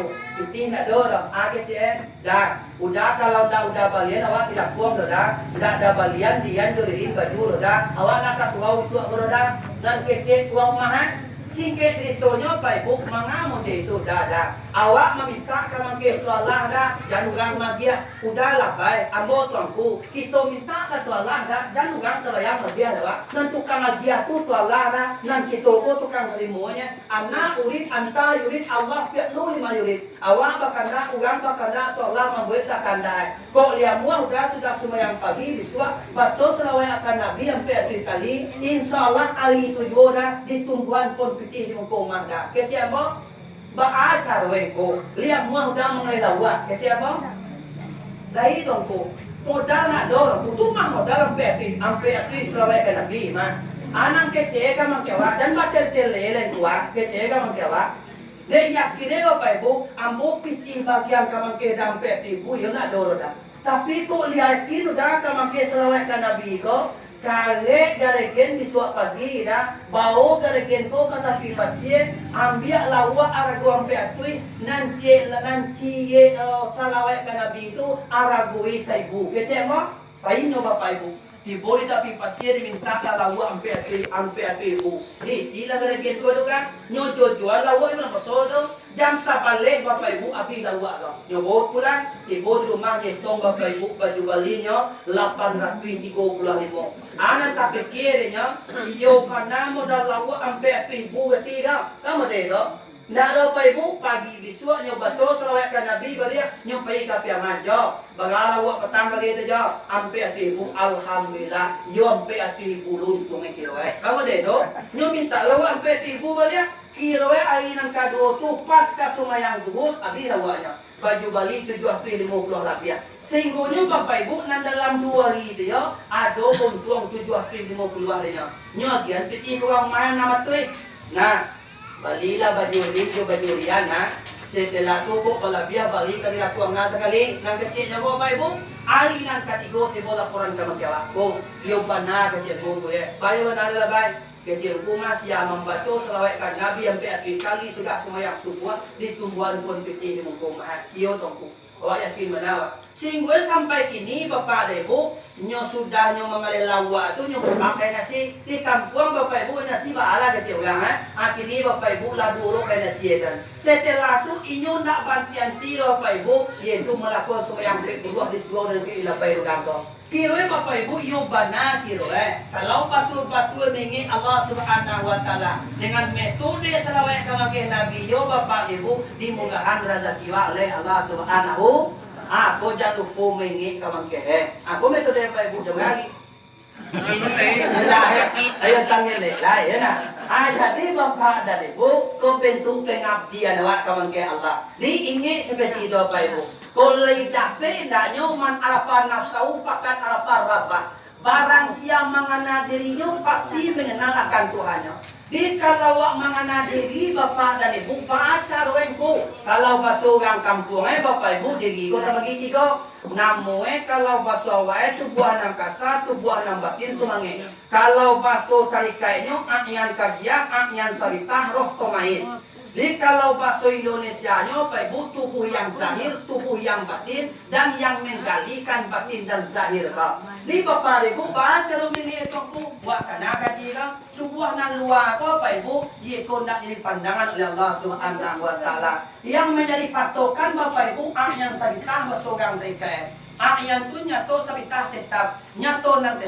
Speaker 1: itu nak dorong kecek dah udah kalau udah balian awak tidak puang dah tidak ada balian dia jodohin baju dah awak nak kasuau suak dah dan kecek puang rumah singkat ceritanya Pak Ibu mengamu dia itu dah awak meminta kawan ke Allah dah jangan orang magia udahlah baik ambo tuanku kita minta ke Allah dah jangan orang terbayang magia dah dan tukang magia tu Allah dah dan kita tu tukang rimuanya anak urid anta yurid Allah pihak nu lima yurid awak bakanda orang bakanda tu Allah membesakan dah kok lihat mua sudah semua yang pagi biswa betul selawai akan Nabi yang kali insyaallah hari tujuh dah di tumbuhan pun putih di muka mangga. Kecik apa? Baacar wengko. Lihat muah udah mengenai lawak. Kecik apa? Gai tongko. Modal nak dorong. Itu mah modal ampe selawai ke Nabi mah. Anang kecik kan mangkewa dan baca telelen kuat. Kecik kan mangkewa. Dia yakin apa ibu? Ambo pitih bagian kamangke dampe ibu yo nak dorong dah. Tapi kok liatin udah kamangke selawai ke Nabi ko. Kale garegen di suap pagi dah bau garegen ko kata pipasie ambil lawa aragu ampe atui nanci salawat ke Nabi itu aragui saibu kece mo pai nyoba paibu di boli tapi pasie diminta lawa ampe atui ibu di sila garegen ko doga nyojo jual lawa itu nak pasodo jam sapale bapak ibu api lawa lo nyobot pulang ibu di rumah nyetong bapak ibu baju balinya 835 anak tak pikirnya iyo kana modal lawa ampe api ibu ketiga kamu deh lo nak bapak ibu pagi bisua nyoba to selawat kan Nabi balik nyobai kapi amanjo bagala wa petang kali itu jo ampe api ibu alhamdulillah yo ampe api ibu luntung kilo kamu deh to nyo minta lawa ampe api ibu balik kiro hari nang kado tu pas ka sumayang zuhur abi lawanya baju bali 750 rupiah sehingga bapak ibu nan dalam 2 hari itu ya ada untung 750 harinya nyogian piti kurang main nama tu nah balilah baju rian nah setelah tu kok kalau biar bali kali aku ngasa sekali nang kecilnya bapak ibu hari nang katigo tibo laporan ke makiawa ko yo bana kecil mo ya bayo na labay kecil rumah siya membaca selawat kan Nabi yang kali sudah semayang subuh di tumbuhan pun putih di muka mahat iyo tongku awak yakin menawa sehingga sampai kini bapak ibu nyo sudah nyo mengalir lawa tu nyo pakai nasi di kampung bapak ibu nasi bahala kecil orang kini bapak ibu lah dulu kayak nasi dan setelah tu inyo nak bantian tiro bapak ibu yaitu melakukan semayang kedua di seluruh negeri ilapai di kampung kiro bapak ibu iyo bana kiro kalau patul-patul mengingat Allah Subhanahu wa taala dengan metode selawat kamakin Nabi yo bapak ibu dimudahkan rezeki oleh Allah Subhanahu aku jangan lupa mengingat kamakin aku metode bapak ibu jangan ayo sangin lah ya nah jadi bapak dan ibu kau bentuk pengabdian awak kamakin Allah diingat seperti itu bapak ibu kalau capek tidak nyoman arafah nafsu fakat arafah rabbah barang siang mengenal dirinya pasti mengenal akan Tuhannya di kalau mengenal diri bapak dan ibu pacar wengku kalau basuh orang kampung bapak ibu diri kau tak begitu kau namun kalau basuh awal itu buah nang kasar tu buah nang batin tu mangi kalau basuh tarikainya aknyan kajian aknyan sabitah roh tomais Jadi kalau bahasa Indonesianya Bapak Ibu, tubuh yang zahir, tubuh yang batin, dan yang menggalikan batin dan zahir kau. Jadi Bapak Ibu baca rumini itu buat kena kaji kau. Tubuh nan luar kau Bapak Ibu, itu nak jadi pandangan oleh Allah Subhanahu Wa Taala. Yang menjadi patokan Bapak Ibu, yang sabitah masogang mereka. Yang tu nyato sabitah tetap, nyato nang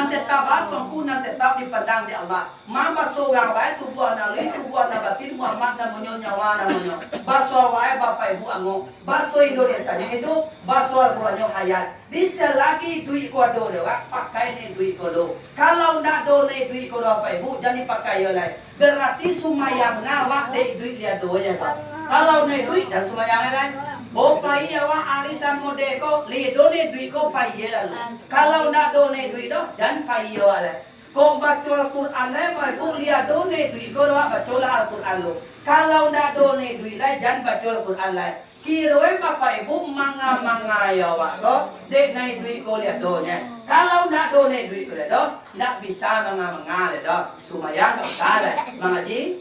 Speaker 1: tetap atau nang tetap dipandang di Allah. Mama seorang baik tubuh nali, tubuh nabatin Muhammad namanya nyawa namanya. Bahasa wae Bapak Ibu anggo, bahasa Indonesia itu bahasa Al-Qur'an hayat. Di selagi duit kodo lewat pakai ni duit kodo. Kalau nak do ni duit kodo Bapak Ibu jangan dipakai oleh. Berarti sumayang nawak dek duit dia doanya Pak. Kalau ni duit dan sumayang lain. Oh payah wa arisan modeko li done duit ko payah lalu. Kalau nak done duit doh jangan payah lalu. Kau baca Al-Quran lah, baru lihat done duit ko doh baca Al-Quran lo. Kalau nak done duit lah jangan baca Al-Quran lah. Kira Bapak Ibu manga ya wak doh dek naik duit ko lihat dohnya. Kalau nak done duit ko doh nak bisa manga doh. Sumayang tak salah, mengaji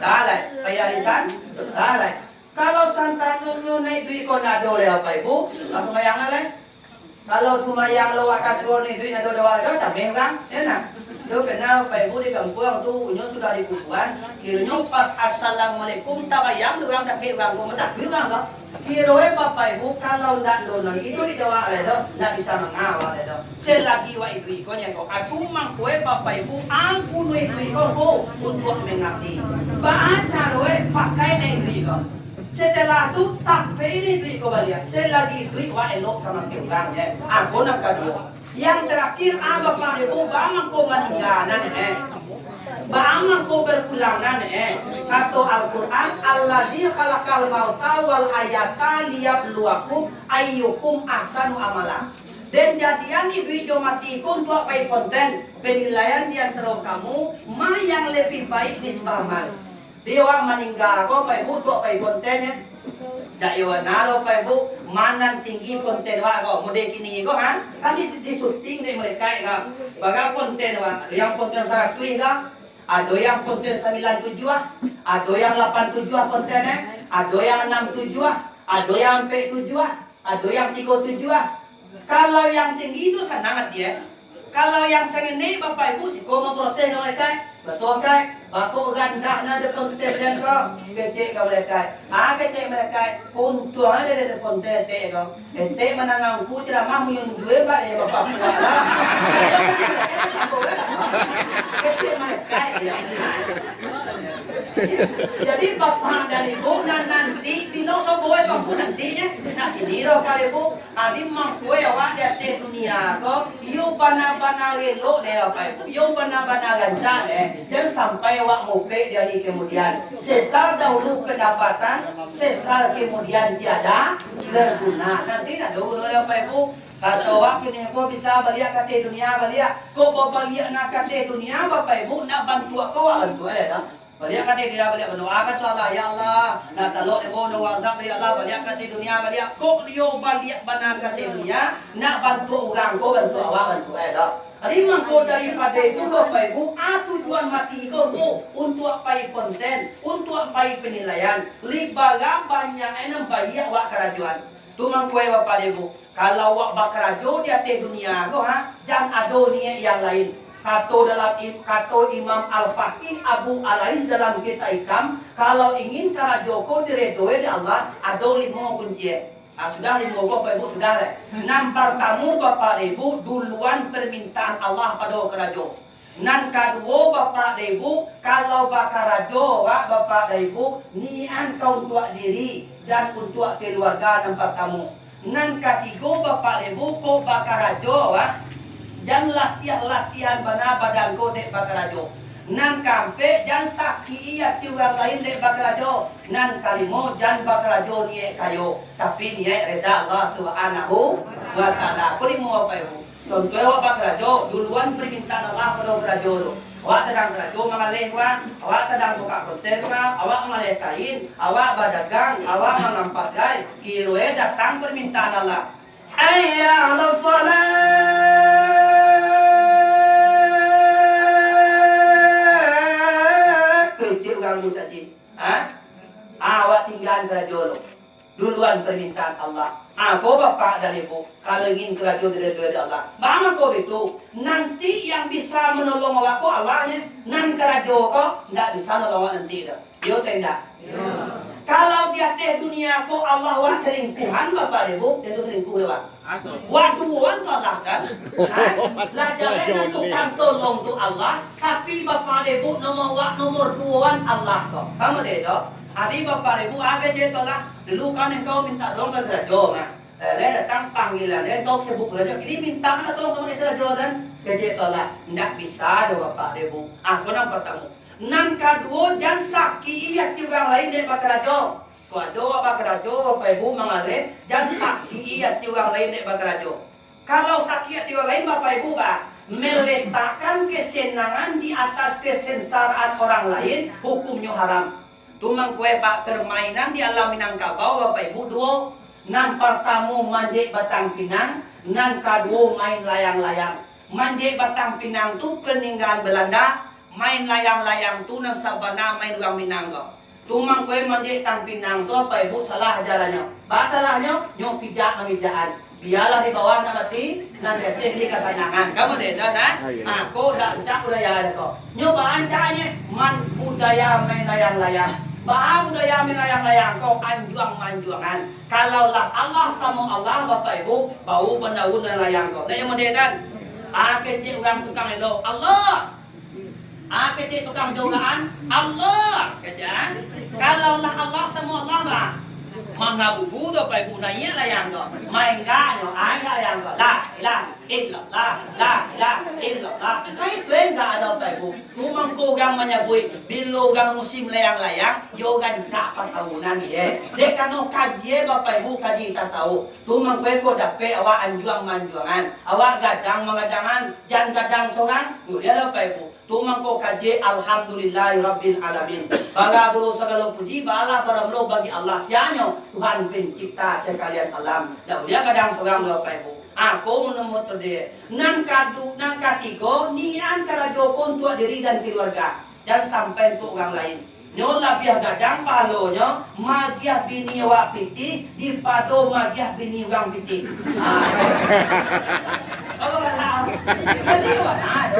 Speaker 1: salah, payalisan salah. Kalau santan nunyu naik duit kau nak dole apa Ibu? Kalau sumayang lain. Kalau sumayang lo akan suruh ni duit ada dua orang, capek kan? Ya nak. Dia kenal apa Ibu di kampung tu, punya sudah di kuburan. Kiranya pas assalamualaikum tabayang, orang tak kira orang kau tak kira kan? Kira Bapak Ibu kalau nak dole itu dijawab ledo, nak bisa mengawal ledo. Selagi wa duit kau yang kau, aku mangkue Bapak Ibu, aku duit kau untuk mengerti. Baca roe pakai naik duit kau. Setelah itu tak ini duit kau balik. Selagi duit wa elok sama kirangnya. Aku nak kedua. Yang terakhir Bapak Ibu bangun kau meninggalan bangun kau berpulangan kata Al-Quran alladzi khalaqal mauta wal hayata liyabluwakum ayyukum ahsanu amala. Dan jadian duit jo mati kun untuk pai konten penilaian di antara kamu mana yang lebih baik nisbamal. Dia orang meninggal kau Pak Ibu tu Pak kontennya. Dak yo naro Pak Ibu mana tinggi konten wa kau mode kini kau kan di syuting deh mereka kan. Baga konten wa yang konten 100 kan. Ada yang konten 97 ada yang 87 kontennya, ada yang 67 ada yang 47 ada yang 37. Kalau yang tinggi itu sangat ya. Kalau yang segini Bapak Ibu si kau mau protes mereka. Betul kan? Aku rendah na de konten dan kau kecek kau mereka. Kecek mereka untuk ada de konten te kau. Ente menangang ku ceramah muyun dua ba ya Bapak. Kecek mereka ya. Jadi Bapak dan Ibu nanti bila sebuah kamu nantinya nak diro kali Ibu adi mampu awak di dunia kau yo bana lelo ne apa Ibu yo bana gancang dan sampai awak mupe dari kemudian sesal dahulu pendapatan sesal kemudian tiada berguna nanti nak dulu apa Ibu kata awak kini kau bisa balik kate dunia balik kau balik nak kate dunia Bapak Ibu nak bantu kau bantu dah. Balik kat dia balik berdoa kat Allah ya Allah nak talok demo nang azab ya Allah balik kat dunia balik kok yo balik banang kat dunia nak bantu orang ko bantu awak bantu dah. Hari mangko daripada itu Bapak Ibu tujuan mati kau untuk pai konten untuk pai penilaian libaga banyak enam bayi awak kerajuan tu mangko Bapak Ibu kalau awak bakarajo di atas dunia ko jangan ado niat yang lain. Kato Imam Al-Faqih Abu Alais dalam kitab Ikam kalau ingin karajoko diredoi di Allah ada 5 kunci. Sudah 5 Bapak Ibu sudah. Nan pertama Bapak Ibu duluan permintaan Allah pada karajo. Nan kedua Bapak Ibu kalau bakarajo Bapak Ibu niat kau untuk diri dan untuk keluarga nan pertama. Nan ketiga Bapak Ibu kau bakarajo jangan latihan bana badan ko dek bakarajo. Nan kampe jangan sakti iya tiugang lain dek bakarajo. Nan kalimo jangan bakarajo ni kayo. Tapi ni reda Allah Subhanahu wa taala. Kulimo apa Ibu? Contoh awak bakarajo duluan permintaan Allah pada bakarajo tu. Awak sedang kerajo mengalih wa, awak sedang buka konten wa, awak mengalih kain, awak berdagang, awak mengampas gai. Kiroe datang permintaan Allah. Hayya 'alas shalah. orang musaji. Awak tinggal kerajaan lo. Duluan permintaan Allah. Kau bapak dan ibu, kalau ingin kerajaan dari Allah, bama kau itu, nanti yang bisa menolong awak kau awalnya, nan kerajaan kau tidak bisa menolong awak nanti dah. Yo tidak. Kalau di atas dunia kau Allah wah selingkuhan bapak ibu, itu selingkuh lewat. Waduan tu Allah kan? Lah jangan tukang tolong tu Allah, tapi bapak ibu nomor duaan Allah kau. Kamu deh tu. Adi bapak ibu agak je tolak. Dulu kan engkau minta tolong ke kerajaan. Lalu datang panggilan, engkau sebut kerajaan. Jadi minta mana tolong kamu ke kerajaan? Kerja tolak. Tidak bisa do bapak ibu. Aku nak bertemu. Nan kedua jangan sakit iya orang lain dari bapak kerajaan. Kalau bapak kerajaan bapak ibu mengalir, jangan sakit iya orang lain dari bapak kerajaan. Kalau sakit orang lain bapak ibu meletakkan kesenangan di atas kesengsaraan orang lain, hukumnya haram. Tumang kue pak permainan di alam Minangkabau bapak ibu dua. Nan pertama manjek batang pinang, nan kedua main layang-layang. Manjek batang pinang tu peninggalan Belanda, main layang-layang tu nan sabana main orang Minangkabau. Tumang kue manjek tang pinang tu bapak ibu salah jalannya. Salahnya nyok pijak namijaan. Biarlah di bawah nak mati, nan depih di kesenangan. Kamu deh dah nah. Aku dah cak budaya kau. Nyoba ancanya man budaya main layang-layang. Bah budaya main layang-layang kau anjuang-anjuangan. Kalaulah Allah sama Allah bapak ibu bau pendaun layang kau. Dah yang modern dan. Kecil orang tukang elok Allah. Kecil tukang jogaan Allah. Kecil. Kalaulah Allah sama Allah bah. Mangga bubu do pai puna iya layang do. Maingga nyo aya layang do. La ilaha illallah. La ilaha illallah. Kai tuen ga ada pai bu. Tumang ko gang menyebut bilo gang musim layang-layang yo ganca patahunan ye. Dek kano kaji bapak ibu kaji tasawuf. Tumang ko dape awak anjuang-manjuangan. Awak gadang mangadangan jan gadang sorang. Yo dia bapak ibu. Tumang ko kaji alhamdulillahi rabbil alamin. Baga bulu segala puji bala paramlo bagi Allah sianyo Tuhan pencipta sekalian alam. Dan dia kadang seorang dua ibu. Aku menemut dia. Nang katiga ni antara jokon tua diri dan keluarga. Dan sampai untuk orang lain. Nyola biar gadang palonya magiah bini awak piti di pado magiah bini orang piti. Kalau lah, jadi awak ada.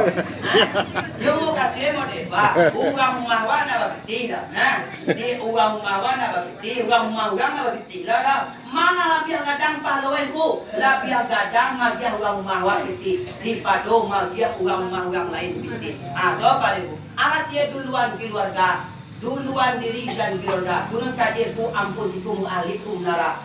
Speaker 1: Yo mau kasih mau deh, pak. Uang mawan apa piti dah. Nah, di uang mawan apa piti, uang mawan apa piti lah dah. Mana lah biar gadang paloenku, lah biar gadang magiah uang mawan piti di pado magiah uang mawan lain piti. Ada apa ibu? Alat dia duluan keluarga. Duluan diri dan keluarga. Gunung kadirku ampusikum ahlikum nara.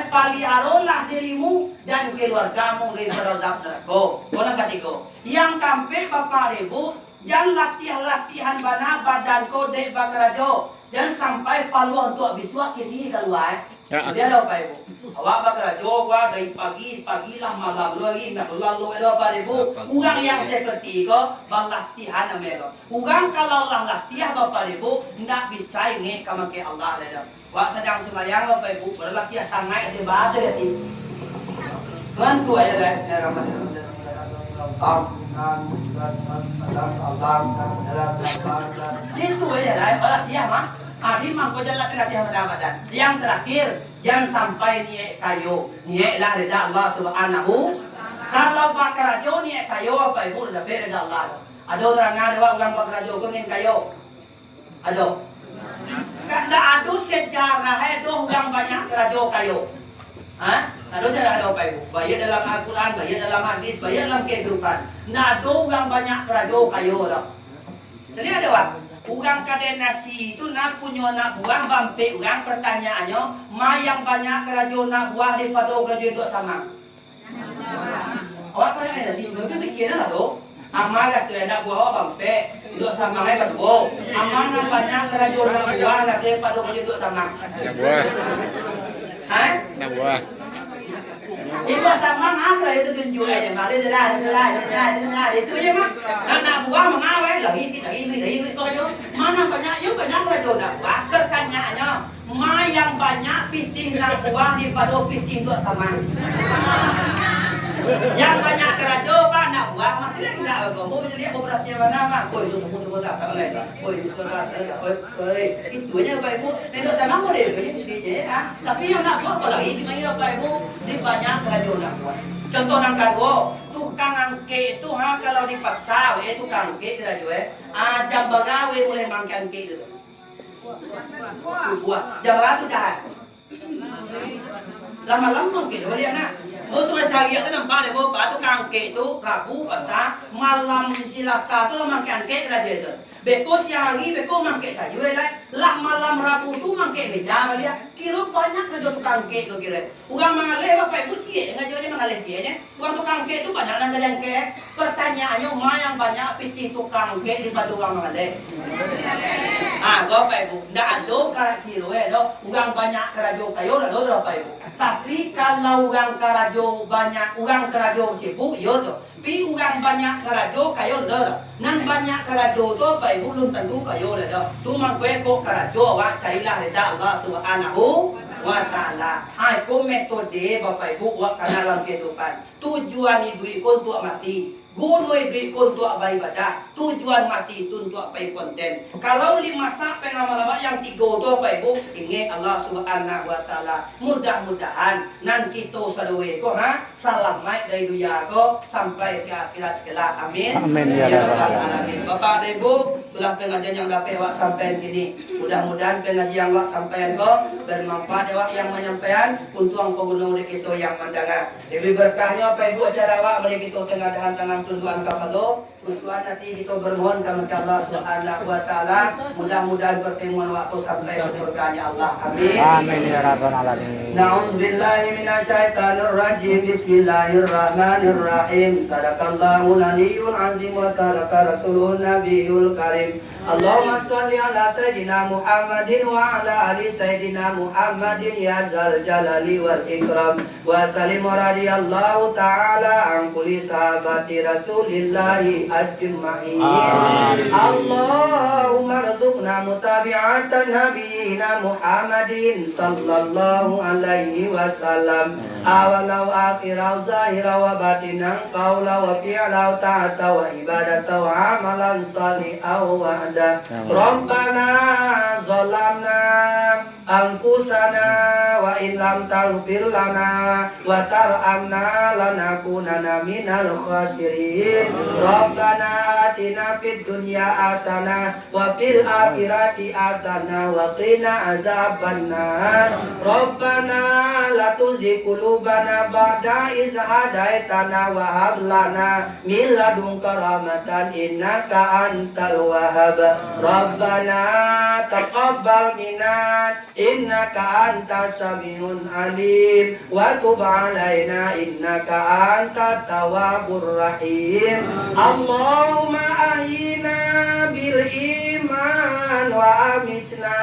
Speaker 1: Paliarolah dirimu dan keluargamu dari berodap neraka. Gunung ketiga. Yang kampe bapak ibu, jangan latihan bana badan kode bakarajo. Dan sampai paluan untuk biswa kini keluar. Dia ada apa ibu? Awak bakarajo gua dari pagi lah malam lagi nak lalu ada apa ibu? Orang yang seperti itu berlatihan namanya. Orang kalau lah latihan bapak ibu tidak bisa ingat kama ke Allah ada. Wak sedang sembahyang bapak ibu berlatihan sangat sebahasa ya ti. Bantu aja deh. Itu aja deh. Berlatihan mah. Adi mangko jalan latihan badan. Yang terakhir, jangan sampai niat kayu. Niatlah rida Allah Subhanahu. Kalau bakarajo niat kayu apa ibu dah rida Allah. Ada orang orang bakarajo pengen kayu. Ada. Karena ada sejarah ada orang banyak kerajo kayu. Ada sejarah ada apa ibu? Bayar dalam Al-Quran, bayar dalam hadis, bayar dalam kehidupan. Nah ada orang banyak kerajo kayu dah. Jadi ada apa? Orang kadang nasi itu nak punya nak buah bampe orang pertanyaannya, ma yang banyak kerajo nak buah daripada kerajo itu sama. Awak punya nasi itu mikirnya lah tu. Amal lah nak buah bampe itu sama mai betul. Amal nak banyak kerajo nak buah lah daripada kerajo itu sama.
Speaker 2: Nak buah. Nak buah.
Speaker 1: Itu sama apa itu tunjuk aja, malah jelas itu aja mah. Nak buah mengawal lagi itu aja. Mana banyak banyak kerajo nak buah. Pertanyaannya, ma yang banyak piting nak buah daripada piting itu sama. Yang banyak kerajo pak nak buang masih lagi nak kamu jadi aku beratnya mana mah? Boy itu kamu tak tahu lagi. Boy itu boy itu aja pak ibu. Nenek sama mau deh jadi ah. Tapi yang nak buat kalau lagi cuma pak ibu di banyak kerajo nak buat. Contoh nang kado tukang angke itu kalau di pasar tukang angke kerajo jam bagawe mulai mangke angke itu. Buat jam berapa sudah? Lama-lama gitu dia nak. Mau sungai Sagia tu nampak deh, mau batu kangke itu Rabu pasar malam Selasa tu lah makan kek lah dia tu. Beko siang hari beko makan saja lah malam Rabu tu makan beda malia. Kira banyak kerja tukang kek tu kira. Orang mengalir bapak ibu cie dengan dia mengalir dia nya. Orang tukang kek tu banyak nak jalan kek. Pertanyaannya mana yang banyak pitih tukang kek di batu orang mengalir. Bapak ibu, ndak ada kira do. Orang banyak kerajo kayo dah do bapak ibu. Tapi kalau orang kerajo banyak, orang kerajo sibuk, yo tu. Tapi orang banyak kerajo kayo dah. Nan banyak kerajo tu, apa ibu belum tentu kayo dah. Tu mangkwe kok kerajo awak carilah reda Allah Subhanahu wa Ta'ala. Itu metode bapak ibu buat dalam kehidupan. Tujuan ibu untuk mati. Guru ibrik untuk ibadah, tujuan mati itu untuk apa konten. Kalau 5 sampai lama-lama yang 3 itu apa ibu? Ingat Allah Subhanahu wa Ta'ala. Mudah-mudahan nan kita sadwe ko selamat dari dunia ko sampai ke akhirat kelak. Amin.
Speaker 2: Amin ya rabbal alamin.
Speaker 1: Bapak dan Ibu, belah pengajian yang dapat awak sampaikan ini. Mudah-mudahan pengajian awak sampaikan ko bermanfaat awak yang menyampaikan untuk ang pengguna kita yang mendengar. Lebih berkahnya apa Ibu acara awak bagi kita tengah tangan tunduan kapalo. Tujuan nanti kita bermohon kepada Allah Subhanahu wa Ta'ala. Mudah-mudahan pertemuan waktu sampai ke surganya Allah. Amin.
Speaker 2: Amin ya rabbal alamin.
Speaker 1: Na'udzubillahi minasyaitonir rajim. Bismillahirrahmanirrahim. Sadaqallahul aliyyul azim wa sadaqa rasulun nabiyul karim. Allahumma shalli ala sayyidina Muhammadin wa ala ali sayyidina Muhammadin ya zal jalali wal ikram. Wa sallim radhiyallahu ta'ala an kulli sahabati Rasulillahi ajma'in. Allahumma rzuqna mutabi'atan nabiyina Muhammadin sallallahu alaihi wasallam. Awalau akhirau zahira wa batinan qawla wa fi'la wa ta'ata wa ibadata wa amalan salihah wa ada. Rabbana zalamna anfusana wa in lam taghfir lana wa tarhamna lanakunanna minal khasirin. Rabbana atina fid dunya hasanah wa fil akhirati hasanah wa qina azabannar. Rabbana la tuzigh qulubana ba'da idh hadaitana wa hab lana min ladunka rahmatan innaka antal wahhab. Rabbana taqabbal minna innaka antas samiun alim wa tub alaina innaka antat tawwabur rahim. Allahumma ahyina bil iman wa amitna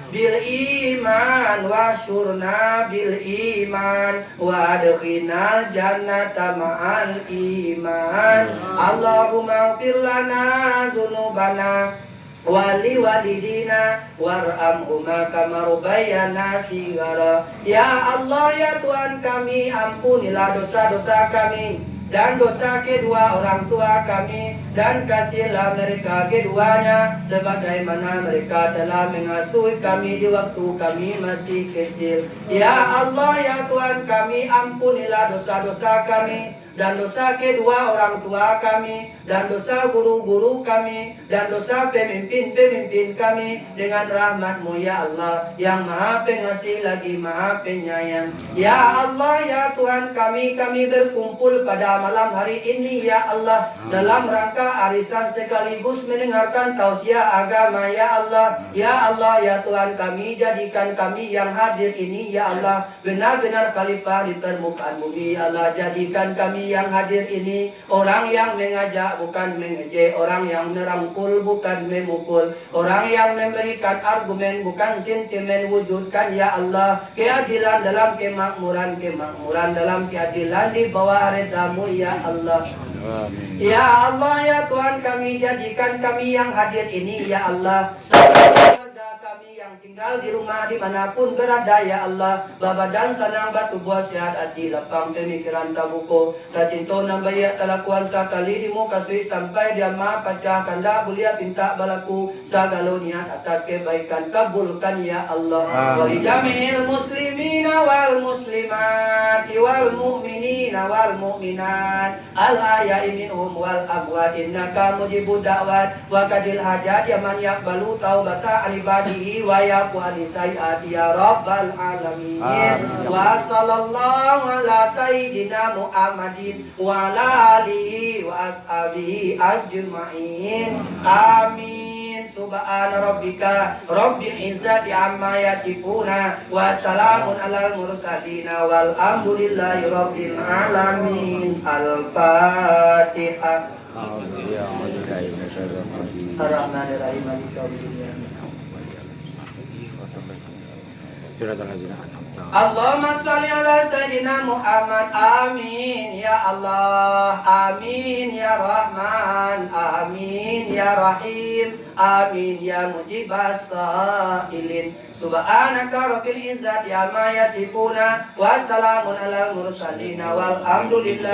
Speaker 1: bil iman wa syurna bil iman wa adkhinal jannata ma'al iman. Allahumma ighfir lana dzunubana wali walidina warhamhuma kama rabbayana shighara. Ya Allah ya Tuhan kami, ampunilah dosa-dosa kami dan dosa kedua orang tua kami, dan kasihlah mereka keduanya sebagaimana mereka telah mengasuh kami di waktu kami masih kecil. Ya Allah ya Tuhan kami, ampunilah dosa-dosa kami dan dosa kedua orang tua kami, dan dosa guru-guru kami, dan dosa pemimpin-pemimpin kami dengan rahmat-Mu ya Allah yang maha pengasih lagi maha penyayang. Ya Allah ya Tuhan kami berkumpul pada malam hari ini ya Allah dalam rangka arisan sekaligus mendengarkan tausiah agama ya Allah. Ya Allah ya Tuhan kami, jadikan kami yang hadir ini ya Allah benar-benar khalifah di permukaan bumi ya Allah. Jadikan kami yang hadir ini orang yang mengajak bukan mengejek, orang yang merangkul bukan memukul, orang yang memberikan argumen bukan sentimen. Wujudkan ya Allah keadilan dalam kemakmuran dalam keadilan di bawah redamu ya Allah. Ya Allah ya Tuhan kami, jadikan kami yang hadir ini ya Allah kerja kami yang tinggal di rumah dimanapun berada ya Allah. Babadan sanang batu buah sehat hati lapang pemikiran tabuko. Kacinto nang bayak talakuan sakali di muka sui sampai dia ma pacah kanda bulia pinta balaku sagalo niat atas kebaikan kabulkan ya Allah. Wali jamil muslimina wal muslimat wal mu'minina wal mu'minat al ahya'i minhum wal amwat innaka mujibud da'wat wa kadil hajat ya man yaqbalu taubata alibadihi wa yafu anisayyati ya rabbal alamin. Wa sallallahu ala sayyidina Muhammadin wa ala alihi wa ashabihi ajma'in. Amin. Subhana rabbika rabbil izzati amma yasifuna wa salamun alal mursalin walhamdulillahi rabbil alamin. Al-Fatihah. Ar-Rahmanir-Rahim. Maliki yaumiddin. Allahumma sholli ala sayyidina Muhammad. Amin ya Allah. Amin ya Rahman. Amin ya Rahim. Amin ya mujibas sa'ilin. Subhanaka rabbil izzati amma yasifuna wa salamun alal mursalin walhamdulillahi